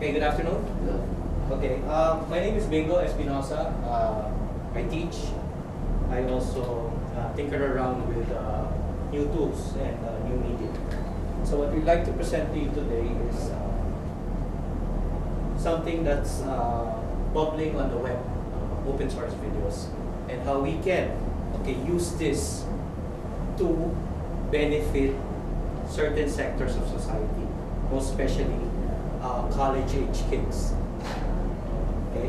Okay, good afternoon. Okay, my name is Bingo Espinosa. I teach. I also tinker around with new tools and new media. So what we'd like to present to you today is something that's bubbling on the web, open source videos, and how we can use this to benefit certain sectors of society, most especially college-age kids. Okay,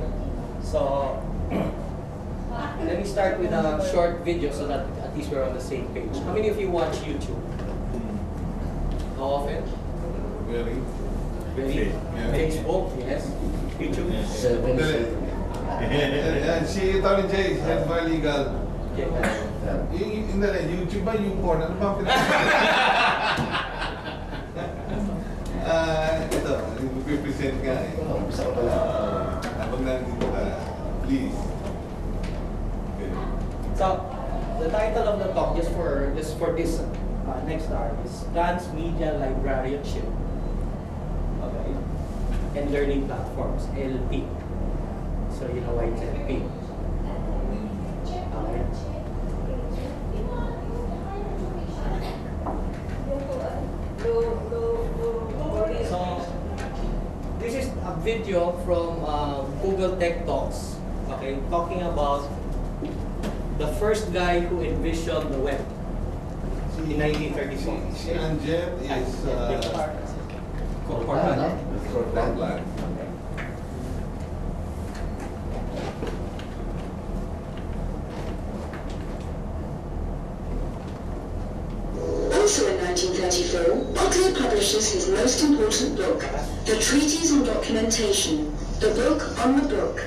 so let me start with a short video so that at least we're on the same page. How many of you watch YouTube? How often? Very. Yeah. Facebook, yes. YouTube. Si Tony J, head for legal. Hindi rin, YouTube ba, YouPorn? Ano ba ang ito, nagpipresent nga eh. Bisa ka pala. Habang nandito ka, please. So, the title of the talk, just for this next hour, is Transmedia Librarianship, okay, and Learning Platforms, LP. So you know why it's LP. Okay. So this is a video from Google Tech Talks, okay, talking about the first guy who envisioned the web in 1934. Si Anjet is Corporate. Corporate. Also in 1934, Oxford publishes his most important book, The Treatise on Documentation, the book on the book.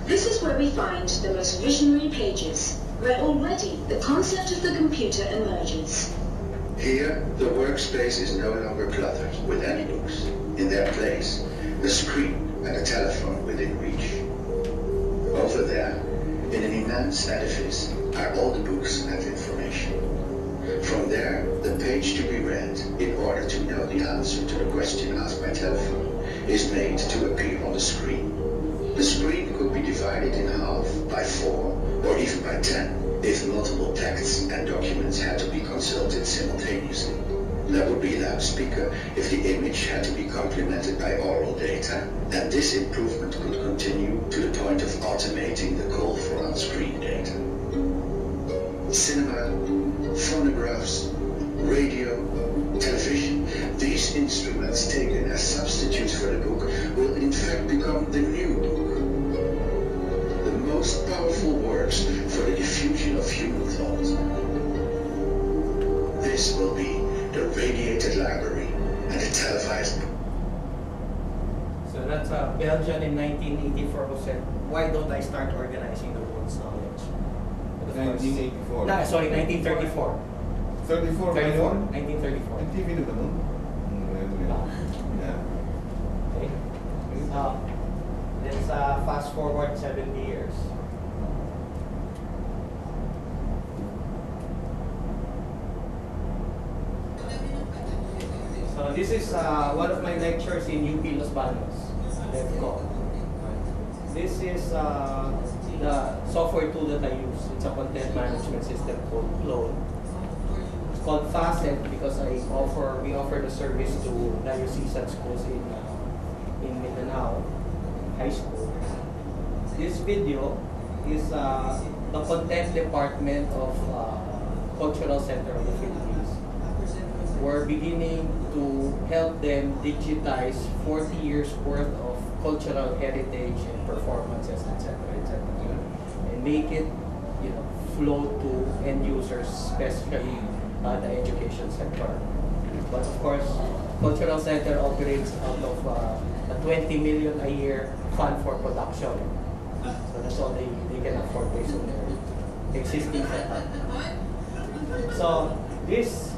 This is where we find the most visionary pages, where already the concept of the computer emerges. Here, the workspace is no longer cluttered with any books. In their place, the screen and a telephone within reach. Over there, in an immense edifice, are all the books and information. From there, the page to be read, in order to know the answer to the question asked by telephone, is made to appear on the screen. The screen could be divided in half by 4 or even by 10 if multiple texts and documents had to be consulted simultaneously. There would be a loudspeaker if the image had to be complemented by oral data, and this improvement could continue to the point of automating the call for on-screen data. Cinema, phonographs, radio, television, these instruments taken as substitutes for the book will in fact become the new book. The most powerful works for the diffusion of human thought. This will be the radiated library and the televised book. So that's Belgium in 1984 who said, why don't I start organizing the world's knowledge? But of course- 1984. Sorry, 1934. 34 ba yun? 1934. Yung TV na ba nun? Yeah. Okay. Let's fast forward 70 years. So this is one of my lectures in UP Los Banos, DevCo. This is the software tool that I use. It's a content management system called Clone. It's called Facet because we offer the service to diocesan schools in Mindanao High School. This video is the content department of Cultural Center of the Philippines. We're beginning to help them digitize 40 years worth of cultural heritage and performances, etc., and make it, flow to end users, especially the education sector. But of course, Cultural Center operates out of a 20 million a year fund for production. So that's all they can afford based on their existing setup. So this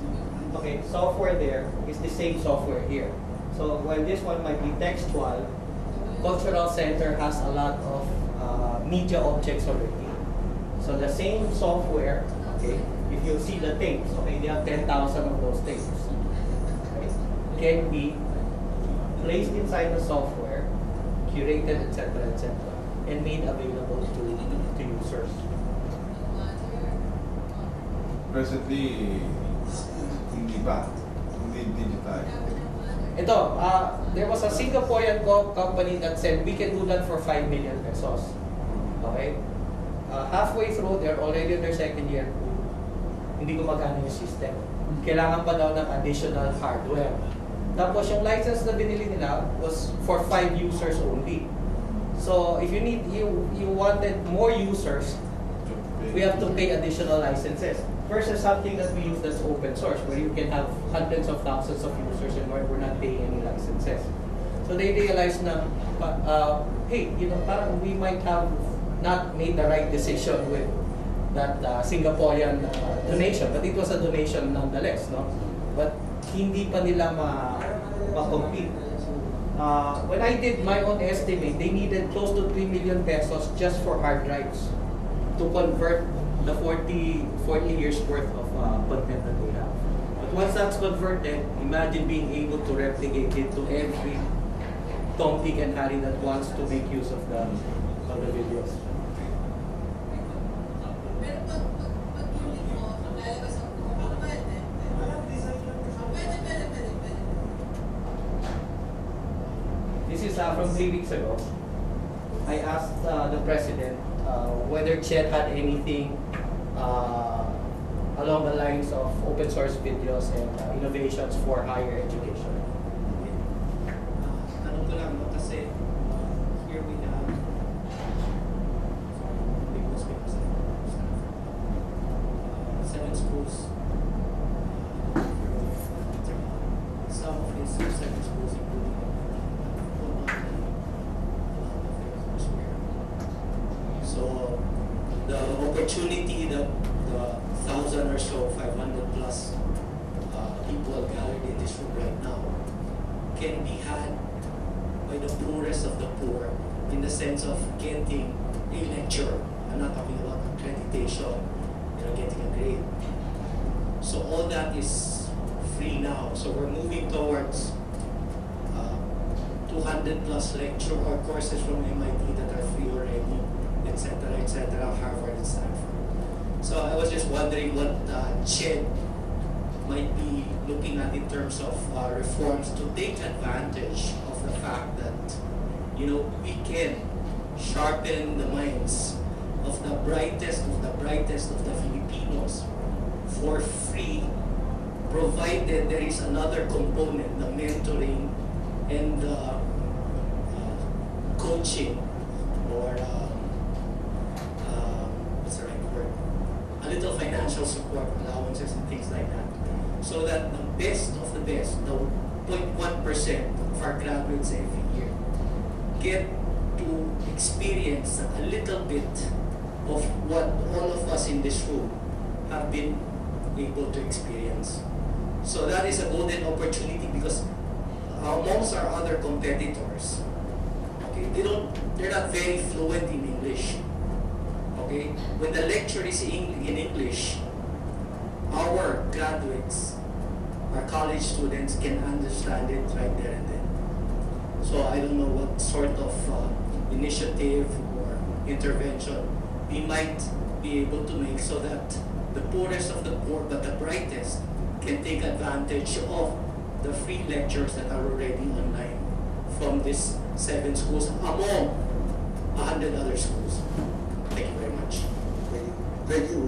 software there is the same software here. So while this one might be textual, Cultural Center has a lot of media objects already. So the same software, if you see the tapes, they have 10,000 of those tapes, can be placed inside the software, curated, etc., and made available to users. Presently, hindi digitized. Ito, there was a Singaporean company that said we can do that for 5 million pesos. Okay? Halfway through, they're already in their second year. Hindi gumagana yung system. Kailangan pa daw ng additional hardware. Tapos yung license na binili nila was for 5 users only. So if you wanted more users, we have to pay additional licenses. Versus something that we use that's open source, where you can have hundreds of thousands of users and we're not paying any licenses. So they realized na, hey, parang we might have not made the right decision with that Singaporean donation, but it was a donation nonetheless, no? But hindi pa nila ma-compete. When I did my own estimate, they needed close to 3 million pesos just for hard drives to convert the 40 years worth of content that we have. But once that's converted, imagine being able to replicate it to every Tom, Dick, and Harry that wants to make use of the videos. This is from 3 weeks ago. I asked the president whether Chet had anything along the lines of open source videos and innovations for higher education. Tanong ko lang, no? Kasi here we have seven schools. Some of these seven schools including so the opportunity that the 1,000 or so, 500 plus people gathered in this room right now can be had by the poorest of the poor in the sense of getting a lecture. I'm not talking about accreditation, getting a grade. So all that is free now. So we're moving towards 200 plus lecture or courses from MIT that are free already, etc., Harvard and Stanford. So I was just wondering what Chet might be looking at in terms of reforms to take advantage of the fact that we can sharpen the minds of the brightest of the Filipinos for free, provided there is another component, the mentoring and the coaching or what's the right word? A little financial support, allowances and things like that. So that the best of the best, the 0.1% of our graduates every year get to experience a little bit of what all of us in this room have been able to experience. So that is a golden opportunity because amongst our other competitors, okay, they're not very fluent in English. Okay, when the lecture is in English, our graduates, our college students can understand it right there and then. So I don't know what sort of initiative or intervention we might be able to make so that the poorest of the poor but the brightest can take advantage of the free lectures that are already online from these 7 schools among 100 other schools. Thank you very much. Thank you.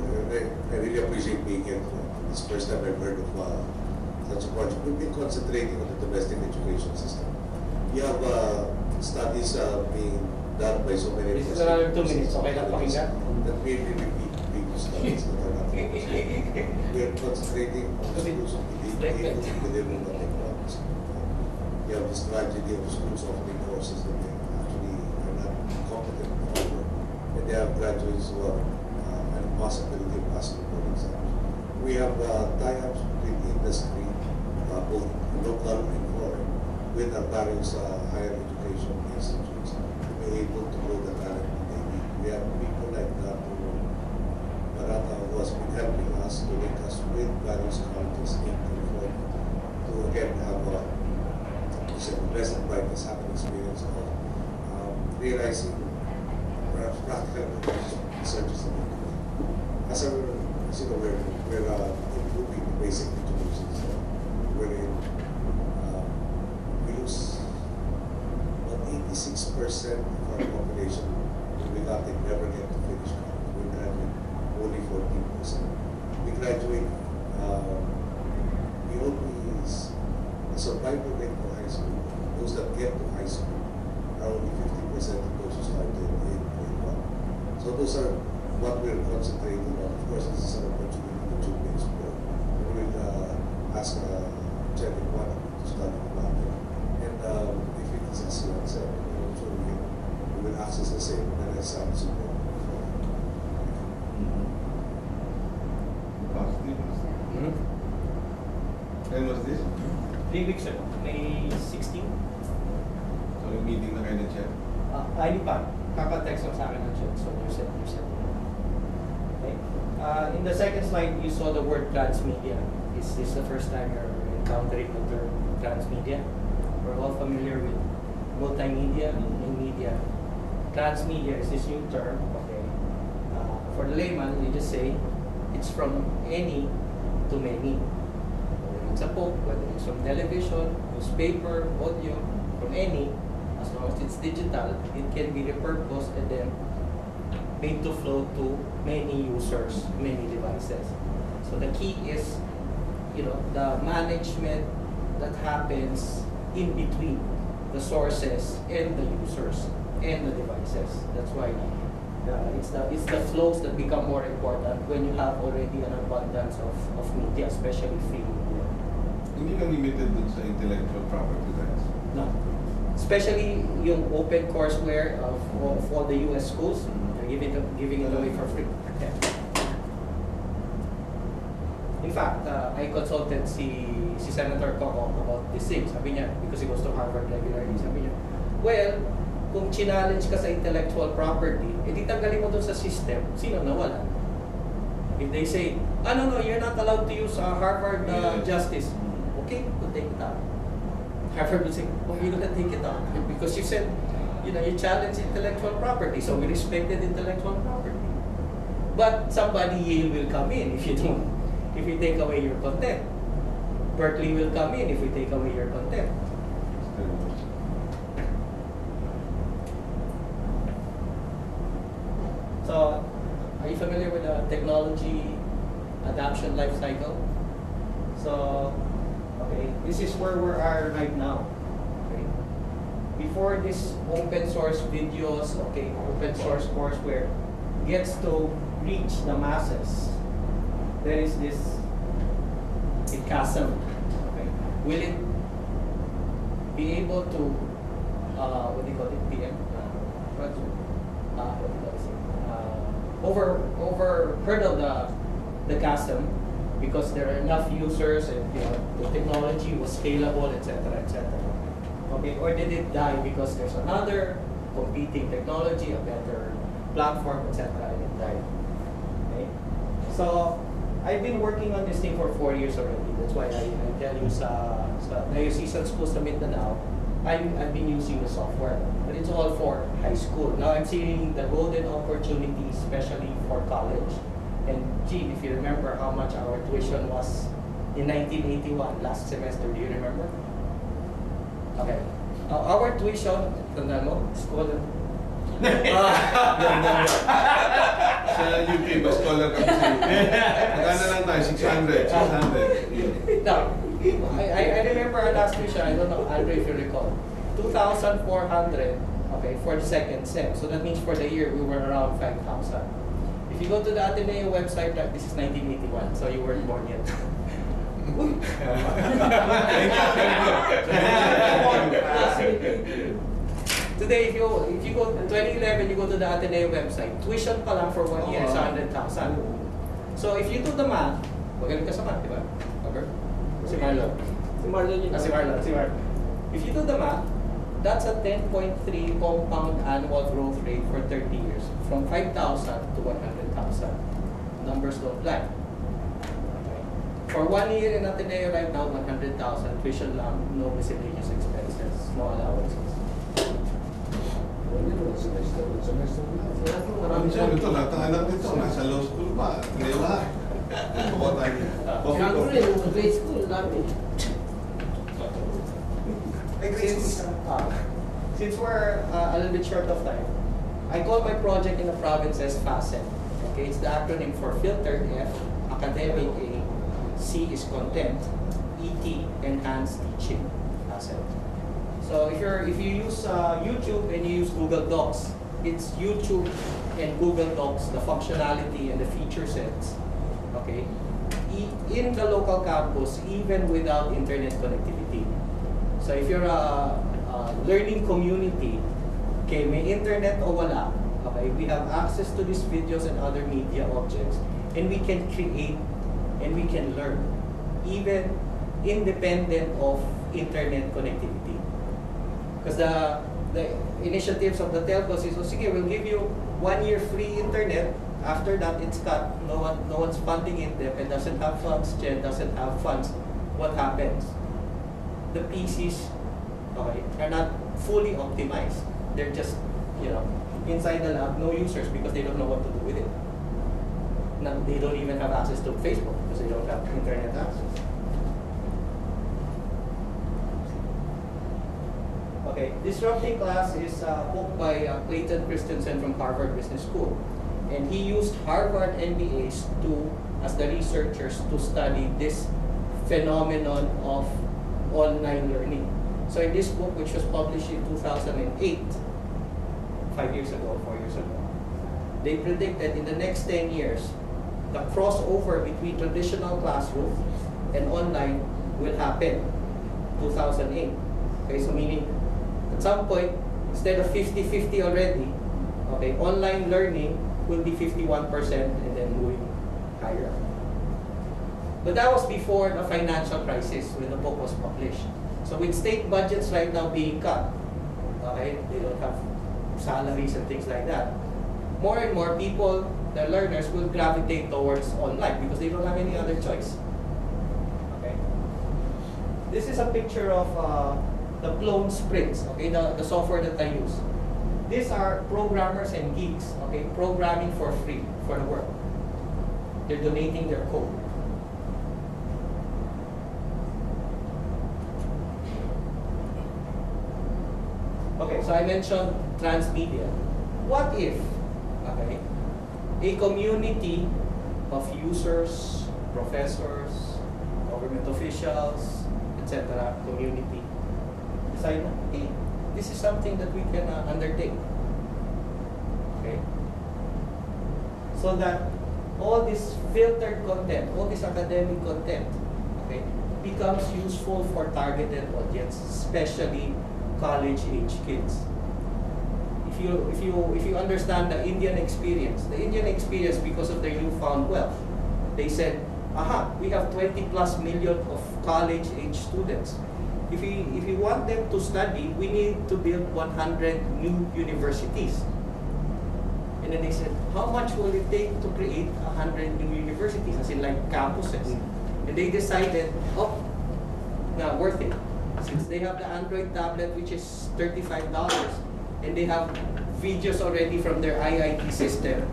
I really appreciate being here. It's the first time I've heard of such a project. We've been concentrating on the domestic education system. We have studies being done by so many. This is another 2 minutes. Okay lang pakinggan? That really repeat previous studies that are not. We are concentrating on the schools of the delivering the technologies. We have this tragedy of schools offering courses that they actually are not competent to offer, and they have graduates who are an impossibility of passing the exams. We have tie-ups with industry, both local and foreign, with our various higher education institutes to be able to grow the talent that they need. We have people like Dr. Barata who has been helping us to link us with various colleges in California to again have said, pleasant brightness, happy experience of realizing perhaps practical researches that we do. As you know, we're improving the basic introductions wherein we lose about 86% of our population without they never get to finish college. We graduate only 14%. We graduate, we always, the survival rate for high school, those that get to high school are only 50% of those who started in grade 1. So those are what we're concentrating on. Of course, this is an opportunity to explore. We will ask Chairman Juan to study the matter. And if it is as you said, so we will access the same and then some support. When was this? 3 weeks ago, May 16. So yung meeting na kayo na Chair? Hindi pa. Kaka-text lang sa akin ng chat. So, you said. Okay. In the second slide, you saw the word transmedia. Is this the first time you're encountering the term transmedia? We're all familiar with multimedia and media. Transmedia is this new term. Okay. For the layman, you just say it's from any to many. Whether it's a book, whether it's from television, newspaper, audio, from any. As long as it's digital, it can be repurposed and then made to flow to many users, many devices. So the key is, the management that happens in between the sources and the users and the devices. That's why it's the flows that become more important when you have already an abundance of media, especially free media. Hindi ka limited dun sa intellectual property rights. No. Especially yung open courseware of all the US schools, they're giving it away for free. Yeah. In fact, I consulted si Senator Coco about this thing. Sabi niya, because he goes to Harvard regularly, sabi niya, well, kung challenge ka sa intellectual property, edi tanggalin mo doon sa system, sino nawala? If they say, no, you're not allowed to use Harvard Justice, okay, we'll take it out. Harvard will say, why are you going to take it out? Because you said, you challenge intellectual property, so we respected intellectual property. But somebody, Yale will come in if you take away your content. Berkeley will come in if we take away your content. So, are you familiar with the technology adoption life cycle? So, okay, this is where we are right now. Okay, before this open source videos, okay, open source courseware gets to reach the masses, there is this chasm. Okay, will it be able to what do you call it? PM? What do you call it? Over hurdle the chasm, because there are enough users and the technology was scalable, etc., etc. Okay, or did it die because there's another competing technology, a better platform, etc., and it died? Okay, so I've been working on this thing for 4 years already. That's why I tell you sa Diocesan Schools sa Mindanao, I've been using the software, but it's all for high school. Now I'm seeing the golden opportunity, especially for college. And gee, if you remember how much our tuition was in 1981, last semester, do you remember? Okay. Our tuition, tanda mo, school. Sa UP, ba scholar kami sa UP. Magkano lang tayo? 600. No, I remember our last tuition, I don't know, Andre, if you recall, 2,400, okay, for the second sem. So that means for the year, we were around 5,000. If you go to the Ateneo website, this is 1981, so you weren't born yet. Today, if you go to 2011, you go to the Ateneo website, tuition pa lang for 1 year is 100,000. So if you do the math, magaling ka sa math, di ba? Okay? Si Marlon. Si Marlon. If you do the math, that's a 10.3 compound annual growth rate for 30 years, from 5,000 to 100,000. Numbers don't lie. For 1 year in Ateneo right now, 100,000 tuition lang, no miscellaneous expenses. no allowances. Marami siya, ito, lahat ng anak nito, nasa law school pa, ngayon lahat. Bukod tayo. Kaya ko rin, yung grade school namin. Since we're a little bit short of time, I call my project in the provinces FACET. Okay, it's the acronym for Filtered F, Academic A, C is Content, ET, Enhanced Teaching, FACET. So if you use YouTube and you use Google Docs, it's YouTube and Google Docs, the functionality and the feature sets, okay, in the local campus, even without internet connectivity. So if you're a learning community, okay, may internet o wala, okay, we have access to these videos and other media objects, and we can create and we can learn, even independent of internet connectivity. Because the initiatives of the telcos is, oh, sige, we'll give you 1 year free internet. After that, it's cut. No one's funding it. If it doesn't have funds, Gen doesn't have funds. What happens? The PCs, okay, are not fully optimized. They're just, inside the lab, no users because they don't know what to do with it. Now, they don't even have access to Facebook because they don't have internet access. Okay, Disrupting Class is a book by Clayton Christensen from Harvard Business School. And he used Harvard MBAs as the researchers to study this phenomenon of online learning. So in this book, which was published in 2008, 5 years ago, 4 years ago, they predicted in the next 10 years, the crossover between traditional classroom and online will happen, 2008. Okay, so meaning, at some point, instead of 50-50 already, okay, online learning will be 51% and then moving higher. But that was before the financial crisis when the book was published. So with state budgets right now being cut, okay, they don't have salaries and things like that, more and more people, the learners, will gravitate towards online because they don't have any other choice. Okay. This is a picture of the Clone Sprints, okay, the software that I use. These are programmers and geeks, okay, programming for free for the world. They're donating their code. Okay, so I mentioned transmedia. What if, okay, a community of users, professors, government officials, etc., community, decide, hey, this is something that we can undertake. Okay? So that all this filtered content, all this academic content, okay, becomes useful for targeted audience, especially college-age kids. If you understand the Indian experience because of their newfound wealth, they said, aha, we have 20+ million of college-age students. If we want them to study, we need to build 100 new universities. And then they said, how much will it take to create 100 new universities, as in like campuses? And they decided, oh, no, worth it. Since they have the Android tablet, which is $35, and they have videos already from their IIT system,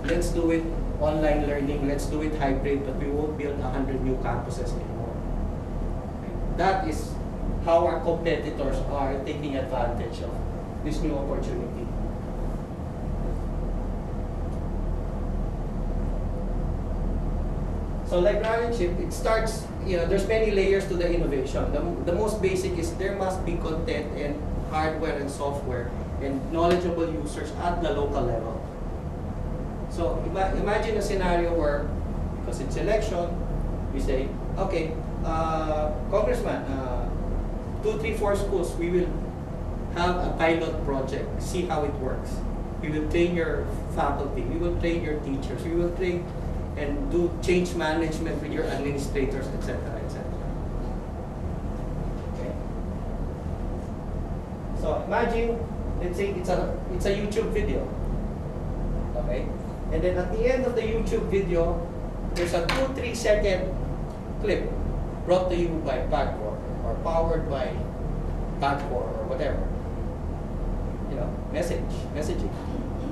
let's do it online learning, let's do it hybrid, but we won't build 100 new campuses anymore. Okay. That is how our competitors are taking advantage of this new opportunity. So librarianship, it starts, there's many layers to the innovation. The most basic is there must be content and hardware and software and knowledgeable users at the local level. So imagine a scenario where, because it's election, we say, okay, Congressman, 2, 3, 4 schools, we will have a pilot project, see how it works. We will train your faculty, we will train your teachers, we will train and do change management with your administrators, etc., etc. Okay. So imagine, let's say it's a YouTube video, okay, and then at the end of the YouTube video, there's a 2-3 second clip brought to you by Backboard or powered by Tagcore or whatever. You know, messaging,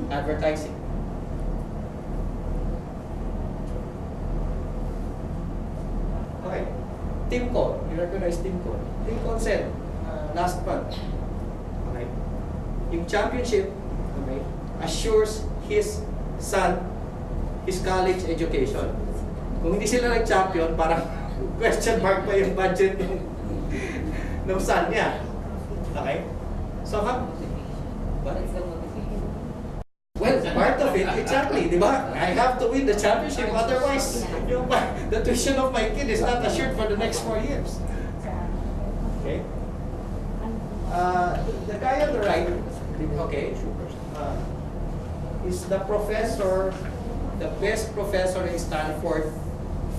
advertising. Okay, Timcon, you recognize Timcon. Timcon said last month, okay, yung championship, okay, assures his son his college education. Kung hindi sila nag-champion, parang question mark pa yung budget ng son niya. Okay? So, what? Well, part of it, exactly, di ba? I have to win the championship, otherwise, the tuition of my kid is not assured for the next 4 years. Okay? The guy on the right, okay, is the professor, the best professor in Stanford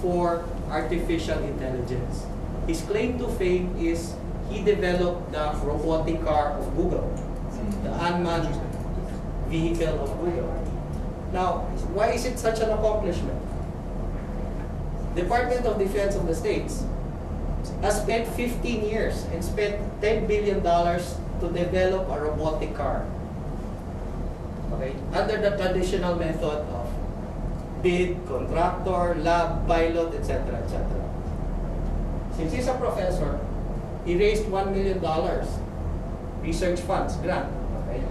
for artificial intelligence. His claim to fame is he developed the robotic car of Google, the unmanned vehicle of Google. Now, why is it such an accomplishment? Department of Defense of the States has spent 15 years and spent $10 billion to develop a robotic car. Okay, under the traditional method of bid, contractor, lab, pilot, etc., etc. Since he's a professor, he raised $1 million research funds, grant. Okay,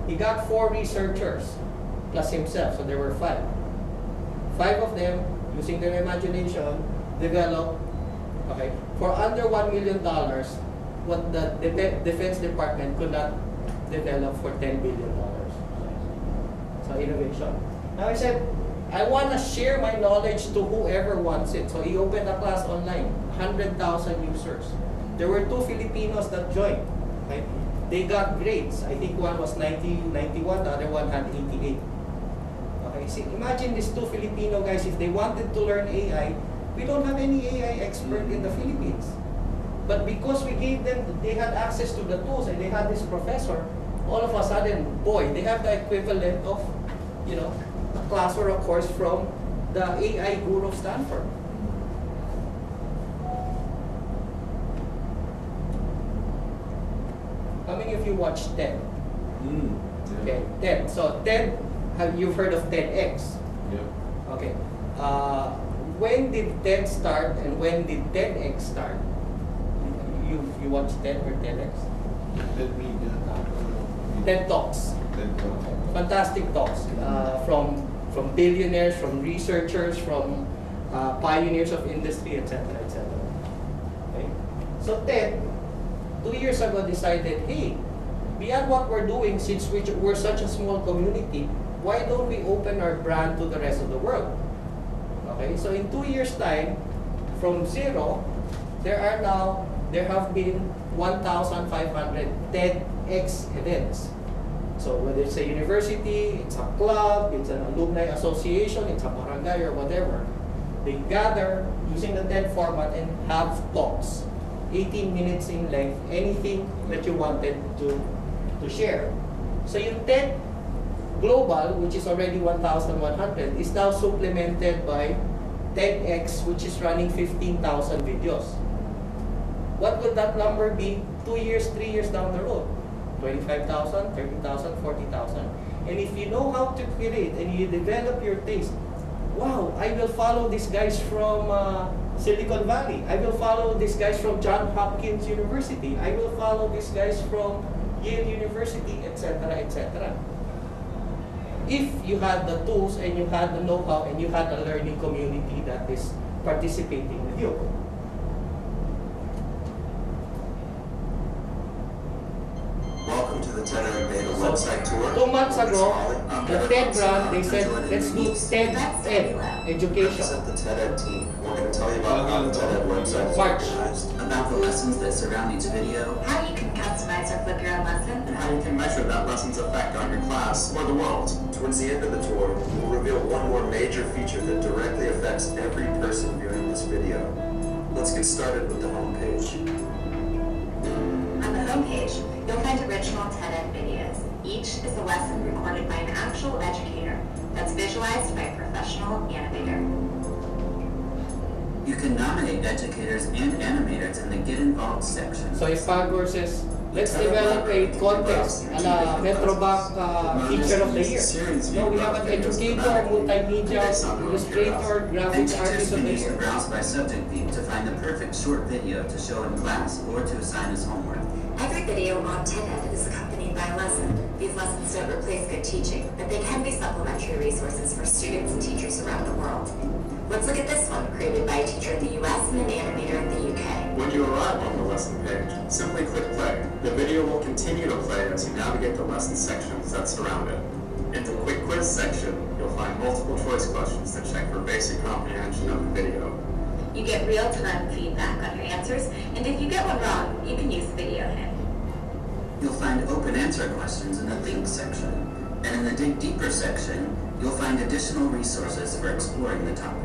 he got 4 researchers plus himself, so there were 5. 5 of them, using their imagination, developed, okay, for under $1 million, what the Defense Department could not develop for $10 billion. So innovation. Now he said, I want to share my knowledge to whoever wants it. So he opened a class online, 100,000 users. There were 2 Filipinos that joined. Right? They got grades. I think one was 90, 91, the other one had 88. Okay, see, imagine these 2 Filipino guys, if they wanted to learn AI, we don't have any AI expert in the Philippines. But because we gave them, they had access to the tools and they had this professor, all of a sudden, boy, they have the equivalent of, you know, a class or a course from the AI guru of Stanford. How many of you watch TED? Okay, TED. So TED, you've heard of TEDx? Yeah. Okay. When did TED start and when did TEDx start? You watch TED or TEDx? TED Media. TED Talks. TED Talks. Fantastic talks from billionaires, from researchers, from pioneers of industry, etc., etc. Okay? So TED, 2 years ago decided, hey, beyond what we're doing, since we're such a small community, why don't we open our brand to the rest of the world? Okay, so in 2 years' time, from zero, there have been 1,500 TEDx events. So whether it's a university, it's a club, it's an alumni association, it's a barangay or whatever, they gather using the TED format and have talks, 18 minutes in length, anything that you wanted to share. So yung TED Global, which is already 1,100, is now supplemented by TEDx, which is running 15,000 videos. What would that number be 2 years, 3 years down the road? 25,000, 30,000, 40,000. And if you know how to create and you develop your taste, wow, I will follow these guys from Silicon Valley. I will follow these guys from Johns Hopkins University. I will follow these guys from Yale University, etc., etc. If you had the tools and you had the know-how and you had a learning community that is participating with you. Welcome to the TED Beta website tour. 2 months ago, the TED brand, they said, let's do TED Ed education. Represent the TED Ed team. We're going to tell you about how the TED Ed website is March. organized, about the lessons that surround each video, How you can customize or flip your own lesson. and how you can measure that lesson's effect on your class or the world. Towards the end of the tour, we'll reveal one more major feature that directly affects every person viewing this video. Let's get started with the homepage. On the homepage, you'll find original TED videos. Each is a lesson recorded by an actual educator that's visualized by a professional animator. You can nominate educators and animators in the Get Involved section. So if Pagor says, let's develop a contest a la Metrobank Teacher of the Year. No, we have an educator, multimedia, illustrator, graphics artist of the Educators can use the year. Browse by Subject theme to find the perfect short video to show in class or to assign as homework. Every video on TED is accompanied by a lesson. These lessons don't replace good teaching, but they can be supplementary resources for students and teachers around the world. Let's look at this one, created by a teacher in the US and an animator in the UK. When you arrive on the lesson page, simply click play. The video will continue to play as you navigate the lesson sections that surround it. In the quick quiz section, you'll find multiple choice questions that check for basic comprehension of the video. You get real-time feedback on your answers, and if you get one wrong, you can use the video hint. You'll find open answer questions in the Think section. And in the Dig Deeper section, you'll find additional resources for exploring the topic.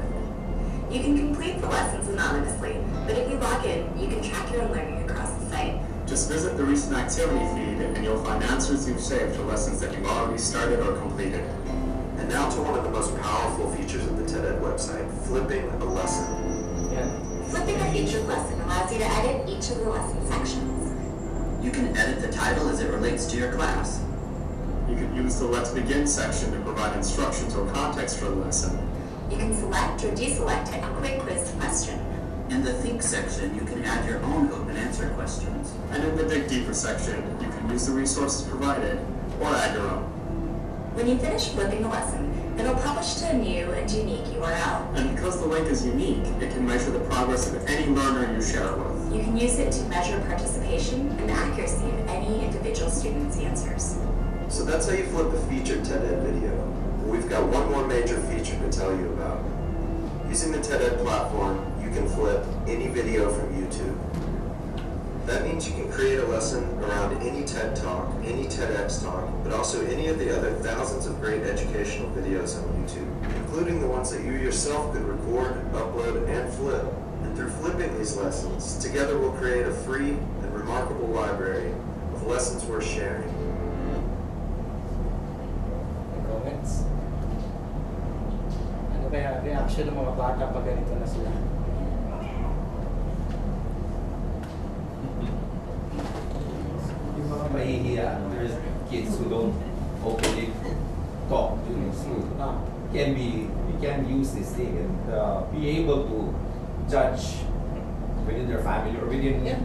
You can complete the lessons anonymously, but if you log in, you can track your own learning across the site. Just visit the recent activity feed and you'll find answers you've saved to lessons that you've already started or completed. And now to one of the most powerful features of the TED website, flipping a lesson. Yeah. Flipping a featured lesson allows you to edit each of the lesson sections. You can edit the title as it relates to your class. You can use the Let's Begin section to provide instructions or context for the lesson. You can select or deselect a quick quiz question. In the Think section, you can add your own open answer questions. And in the Dig Deeper section, you can use the resources provided or add your own. When you finish flipping the lesson, it'll publish to a new and unique URL. And because the link is unique, it can measure the progress of any learner you share it with. You can use it to measure participation and accuracy of any individual student's answers. So that's how you flip a featured TED Ed video. We've got one more major feature to tell you about. Using the TED Ed platform, you can flip any video from YouTube. That means you can create a lesson around any TED Talk, any TEDx talk, but also any of the other thousands of great educational videos on YouTube, including the ones that you yourself could record, upload, and flip. And through flipping these lessons, together we'll create a free and remarkable library of lessons worth sharing. Comments? Ano kaya reaction ng mga bata pag ganito na sila? Yung mga mahihiya, there's kids who don't openly talk during school. We can use this thing and be able to judge within their family or within. Yeah.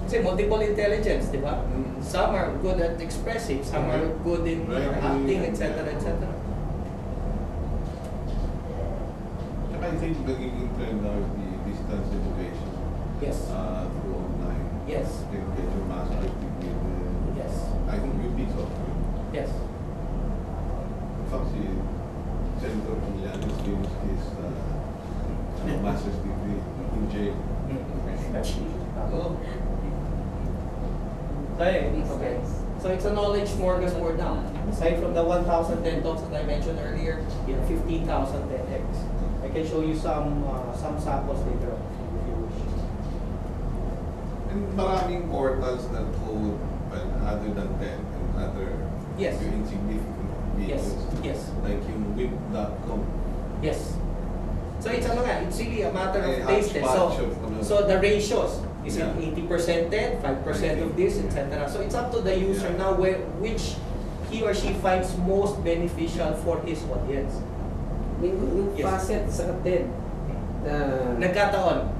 Kasi multiple intelligence, di ba? Some are good at expressing, some are good in acting, etc. etc. I think nagiging trend now is the distance education. Yes. Through online. Yes. You can get your master's degree. Yes. I think UP is offering. Yes. In fact, si Senator Trillanes finished his master's degree in jail. Oh. Okay. So it's a knowledge smorgasbord now. Aside from the 1,010 talks that I mentioned earlier, you have 15,000 TEDx. I can show you some samples later on if you wish. And maraming portals that hold, well, other than TED and other Yes. insignificant Yes. videos. Yes. Like yung whip.com. Yes. So it's it's really a matter of A taste. hodgepodge of So the ratios, is Yeah. it 80% TED, 5% of this, etc. So it's up to the user now which he or she finds most beneficial for his audience. Yung Yes. facet sa TED. Nagkataon.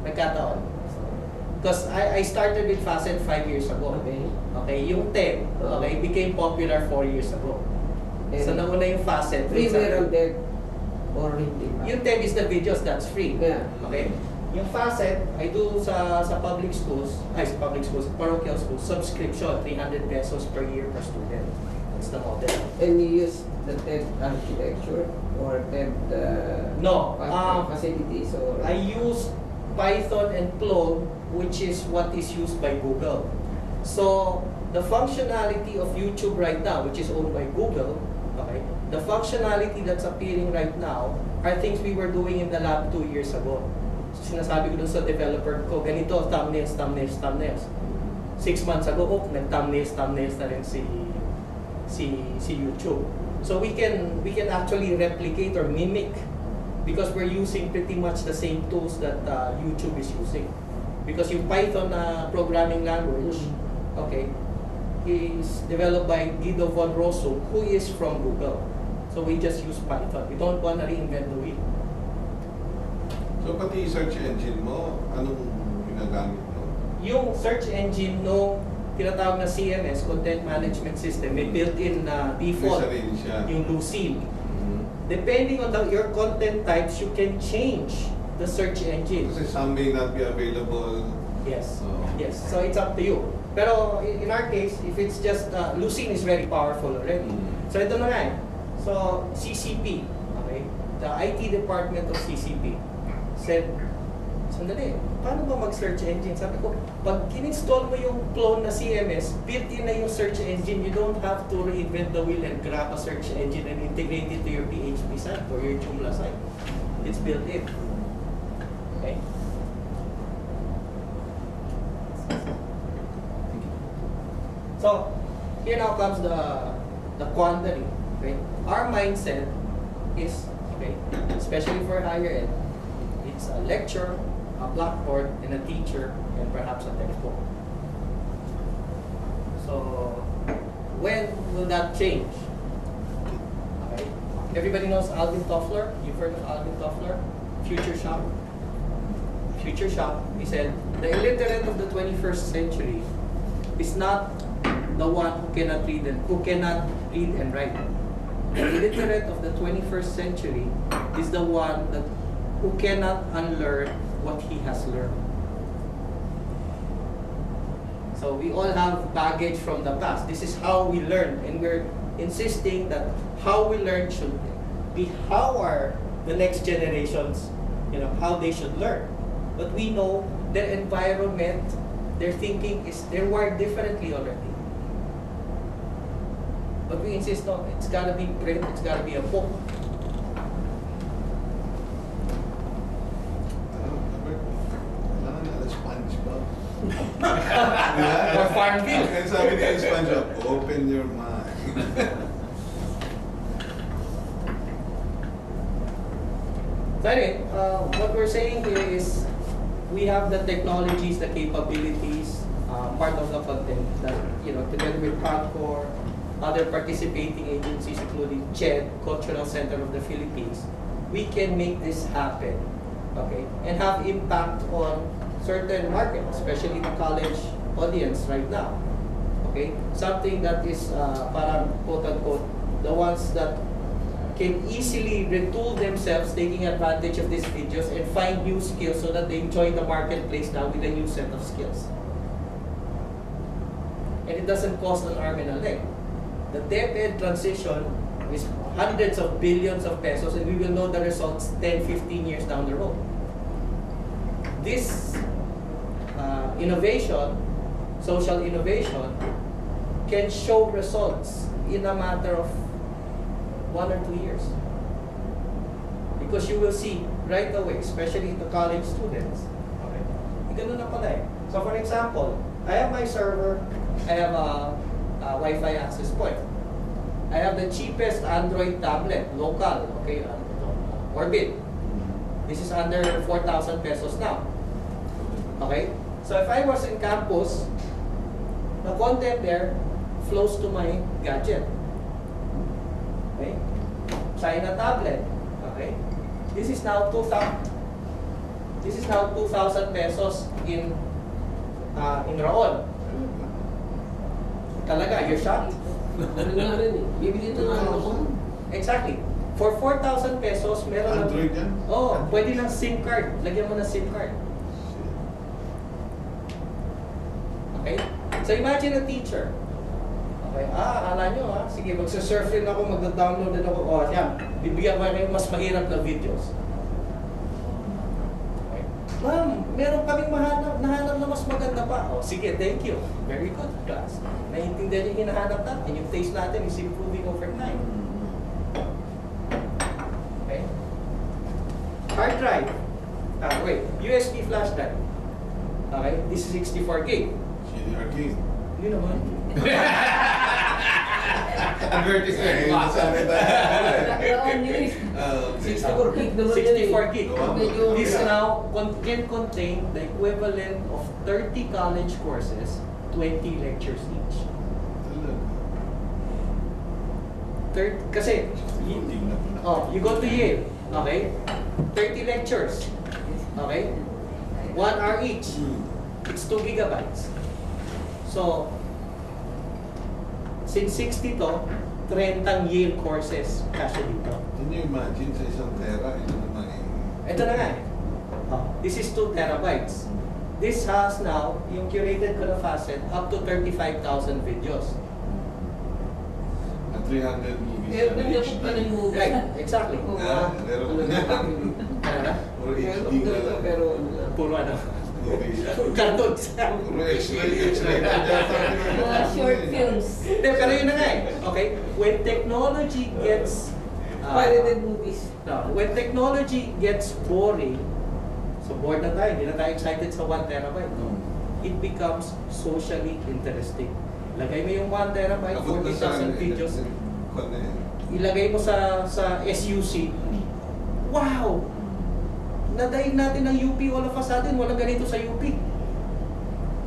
Because I started with Facet 5 years ago. Okay. Okay, yung TED, okay, became popular 4 years ago. So nauna yung Facet. Freeware on TED or hindi ba? Yung TED is the videos, that's free. Yeah. Okay? Yung Facet, I do sa public schools, parochial schools, subscription, 300 pesos per year per student. That's the model. And you use the TED architecture or TED No, facilities or... I use Python and Claude, which is what is used by Google. So, the functionality of YouTube right now, which is owned by Google, okay, the functionality that's appearing right now are things we were doing in the lab 2 years ago. So, sinasabi ko dun sa developer ko, ganito, thumbnails. 6 months ago, nag-thumbnails na rin si YouTube. So we can actually replicate or mimic because we're using pretty much the same tools that YouTube is using. Because yung Python programming language, okay, is developed by Guido von Rossum, who is from Google. So we just use Python. We don't want to reinvent the wheel. So pati search engine mo, anong ginagamit mo? Yung search engine no tinatawag na CMS, Content Management System, may built-in na default, yung Lucene. Depending on your content types, you can change the search engine. Kasi some may not be available. Yes, yes. So it's up to you. Pero in our case, if it's just, Lucene is very powerful already. So ito na nga eh. So CCP, okay, the IT department of CCP said, sandali, paano ba mag-search engine? Sabi ko, pag in-install mo yung clone na CMS, built-in na yung search engine, you don't have to reinvent the wheel and grab a search engine and integrate it to your PHP site or your Joomla site. It's built-in. Okay? So, here now comes the quandary. Okay? Our mindset is, okay, especially for higher ed, it's a lecture, a blackboard, and a teacher, and perhaps a textbook. So, when will that change? Okay. Everybody knows Alvin Toffler. You've heard of Alvin Toffler? Future Shop. Future Shop, he said, the illiterate of the 21st century is not the one who cannot read and write. The illiterate of the 21st century is the one who cannot unlearn what he has learned. So we all have baggage from the past. This is how we learn, and we're insisting that how we learn should be how the next generations, how they should learn. But we know their environment, their thinking they're wired differently already. But we insist on it's gotta be print, it's gotta be a book. Or Farmville. And sabi ni SpongeBob, open your mind. So anyway, what we're saying here is we have the technologies, the capabilities, part of the content that, together with Hardcore, other participating agencies, including CHED, Cultural Center of the Philippines, we can make this happen, okay, and have impact on certain markets, especially the college audience right now, okay? Something that is parang quote-unquote, the ones that can easily retool themselves, taking advantage of these videos and find new skills so that they join the marketplace now with a new set of skills. And it doesn't cost an arm and a leg. The DepEd transition is hundreds of billions of pesos, and we will know the results 10, 15 years down the road. This innovation, social innovation, can show results in a matter of 1 or 2 years. Because you will see right away, especially the college students. Okay? Ganun na pala eh. So for example, I have my server, I have a Wi-Fi access point. I have the cheapest Android tablet, local, okay, Orbit. This is under 4,000 pesos now. Okay? So if I was in campus, the content there flows to my gadget. Okay? China tablet. Okay? This is now 2,000 pesos in Raon. Talaga, you're shocked? Exactly. For 4,000 pesos, meron Android yan? Pwede ng SIM card. Lagyan mo ng SIM card. Okay? So imagine a teacher. Okay, akala nyo sige, magsasurf rin ako, magda-download din ako. Yan, bibigyan ko kayo mas mahirap na videos. Okay. Ma'am, meron kaming nahanap na mas maganda pa. Sige, thank you. Very good, class. Naiintindihan yung hinahanap natin. Yung taste natin is improving over time. Okay? Hard drive. USB flash drive. Okay, this is 64 gig. CDR gig. Hindi naman. advertisement. Eh, nasabi tayo. Nakaroon news. 64 gig naman yan eh. 64 gig. Medyo, This now can contain the equivalent of 30 college courses, 20 lectures each. Kasi, you go to Yale, okay? 30 lectures, okay? 1 hour each. It's 2 gigabytes. So, since 60 to, 30 Yale courses kasya dito. Can you imagine sa isang tera, ito naman eh. Ito na nga eh. This is 2 terabytes. This has now, yung curated ko na facet, up to 35,000 videos. At 300 movies Meron na din each ako pa ng time. movie. Right, exactly. Meron Ano na? Puro Meron HD na dito, lang. pero Puro ano? Movies. Cartoons. Puro X-ray. mga short films. Hindi, pero yun na nga eh. Okay? When technology gets... Pirated movies. When technology gets boring, so bored na tayo, hindi na tayo excited sa 1 terabyte. No? It becomes socially interesting. Lagay mo yung 1 terabyte, 40,000 videos. Ilagay mo sa SUC. Wow! Nadaig natin ang UP all of a sudden, walang ganito sa UP.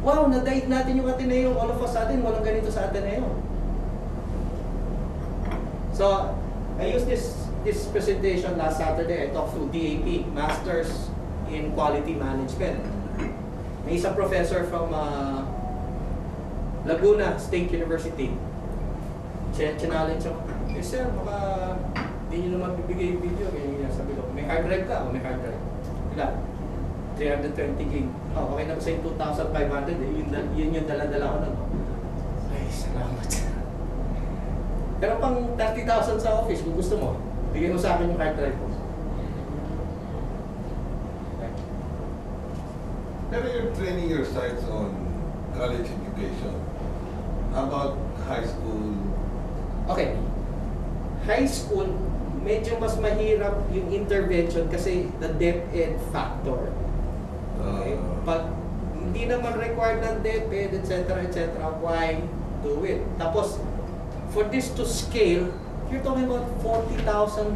Wow! Nadaig natin yung Ateneo all of a sudden, walang ganito sa Ateneo. So, I used this presentation last Saturday. I talked to DAP, Masters in Quality Management. May isang professor from Laguna State University. Challenge ako. Eh sir, baka hindi nyo naman bibigay yung video. Ganyan sabi ko, may hard drive ka o may hard drive? Ilan? 320 gig. Oh, okay na ba sa'yo 2,500 eh. Yun yung dala-dala ko nun. Ay, salamat. Pero pang 30,000 sa office, kung gusto mo, bigyan mo sa akin yung hard drive ko. Pero you're training your sites on college education. How about high school? Okay. High school, medyo mas mahirap yung intervention kasi the DepEd factor. Okay? Pag hindi naman required ng DepEd, etc., why do it? Tapos, for this to scale, you're talking about 40,000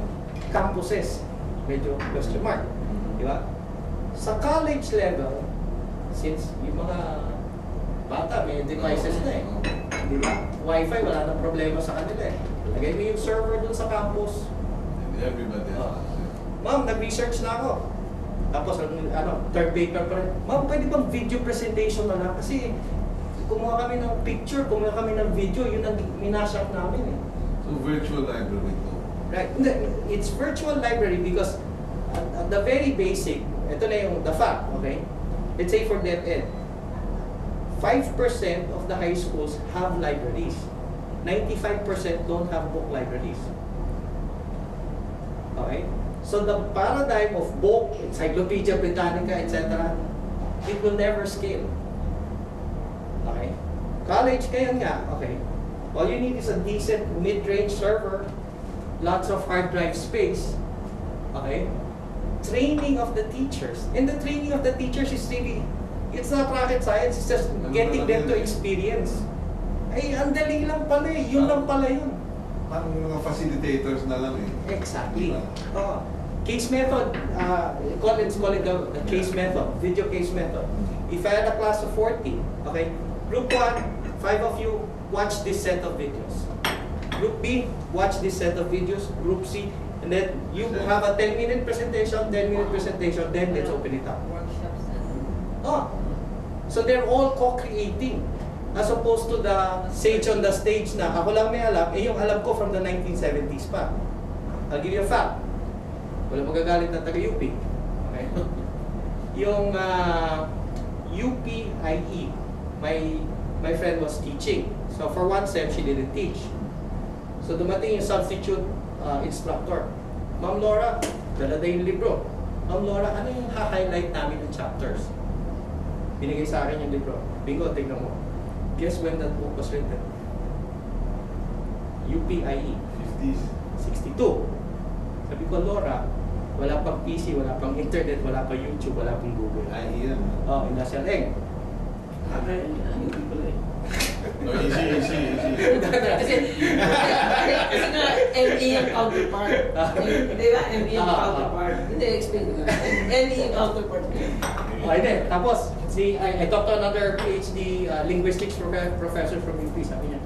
campuses. Medyo question mark. Di ba? Sa college level, since yung mga bata may devices na eh. Di ba? Wi-Fi, wala nang problema sa kanila eh. Lagay mo yung server dun sa campus. Everybody has. Ma'am, nag-research na ako. Tapos, third paper pa rin. Ma'am, pwede bang video presentation na lang? Kasi, kumuha kami ng picture, kumuha kami ng video, yun ang minashot namin eh. So, virtual library to. Right. It's virtual library because at the very basic, ito na yung the fact, okay? Let's say for DepEd, 5% of the high schools have libraries. 95% don't have book libraries. Okay? So the paradigm of book, Encyclopedia Britannica, etc., it will never scale. Okay? College, kaya nga, okay. All you need is a decent mid-range server, lots of hard drive space, okay? Training of the teachers. And the training of the teachers is really, it's not rocket science, it's just getting them to experience. Ay, ang dali lang pala eh. Yun lang pala yun. Parang mga facilitators na lang eh. Exactly. Case method, let's call it the case method, video case method. If I had a class of 40, okay, group 1, 5 of you watch this set of videos. Group B, watch this set of videos. Group C, and then you have a 10-minute presentation, 10-minute presentation, then let's open it up. Workshops. So they're all co-creating. As opposed to the sage on the stage na ako lang may alam, eh yung alam ko from the 1970s pa. I'll give you a fact. Wala magagalit na taga-UP. Okay? Yung UPIE, my friend was teaching. So for one sem, she didn't teach. So dumating yung substitute instructor. Ma'am Laura, dala yung libro. Ma'am Laura, ano yung ha-highlight namin ng chapters? Binigay sa akin yung libro. Bingo, tignan mo. Guess when that book was written? UPIE. 50s. 62. Sabi ko, Laura, wala pang PC, wala pang internet, wala pang YouTube, wala pang Google. Ay, yan. Industrial egg. Yung people eh. No, easy. Kasi, yung counterpart. Di ba? ME yung counterpart. Hindi, explain ko. ME yung counterpart. Okay din. Tapos, I talked to another PhD linguistics professor from UP. Sabi niya,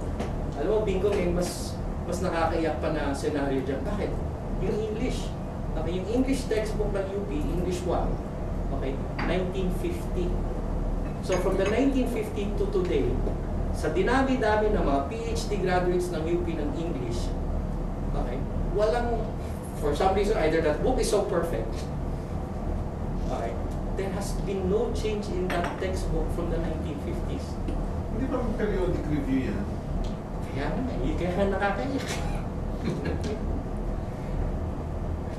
alam mo, bingo, may mas nakakaiyak pa na scenario dyan. Bakit? Yung English. Okay, yung English textbook ng UP, English 1, okay, 1950. So from the 1950 to today, sa dinami-dami ng mga PhD graduates ng UP ng English, okay, walang, for some reason, either that book is so perfect, okay, there has been no change in that textbook from the 1950s. Hindi ba may periodic review yan? Kaya nakakaiyak.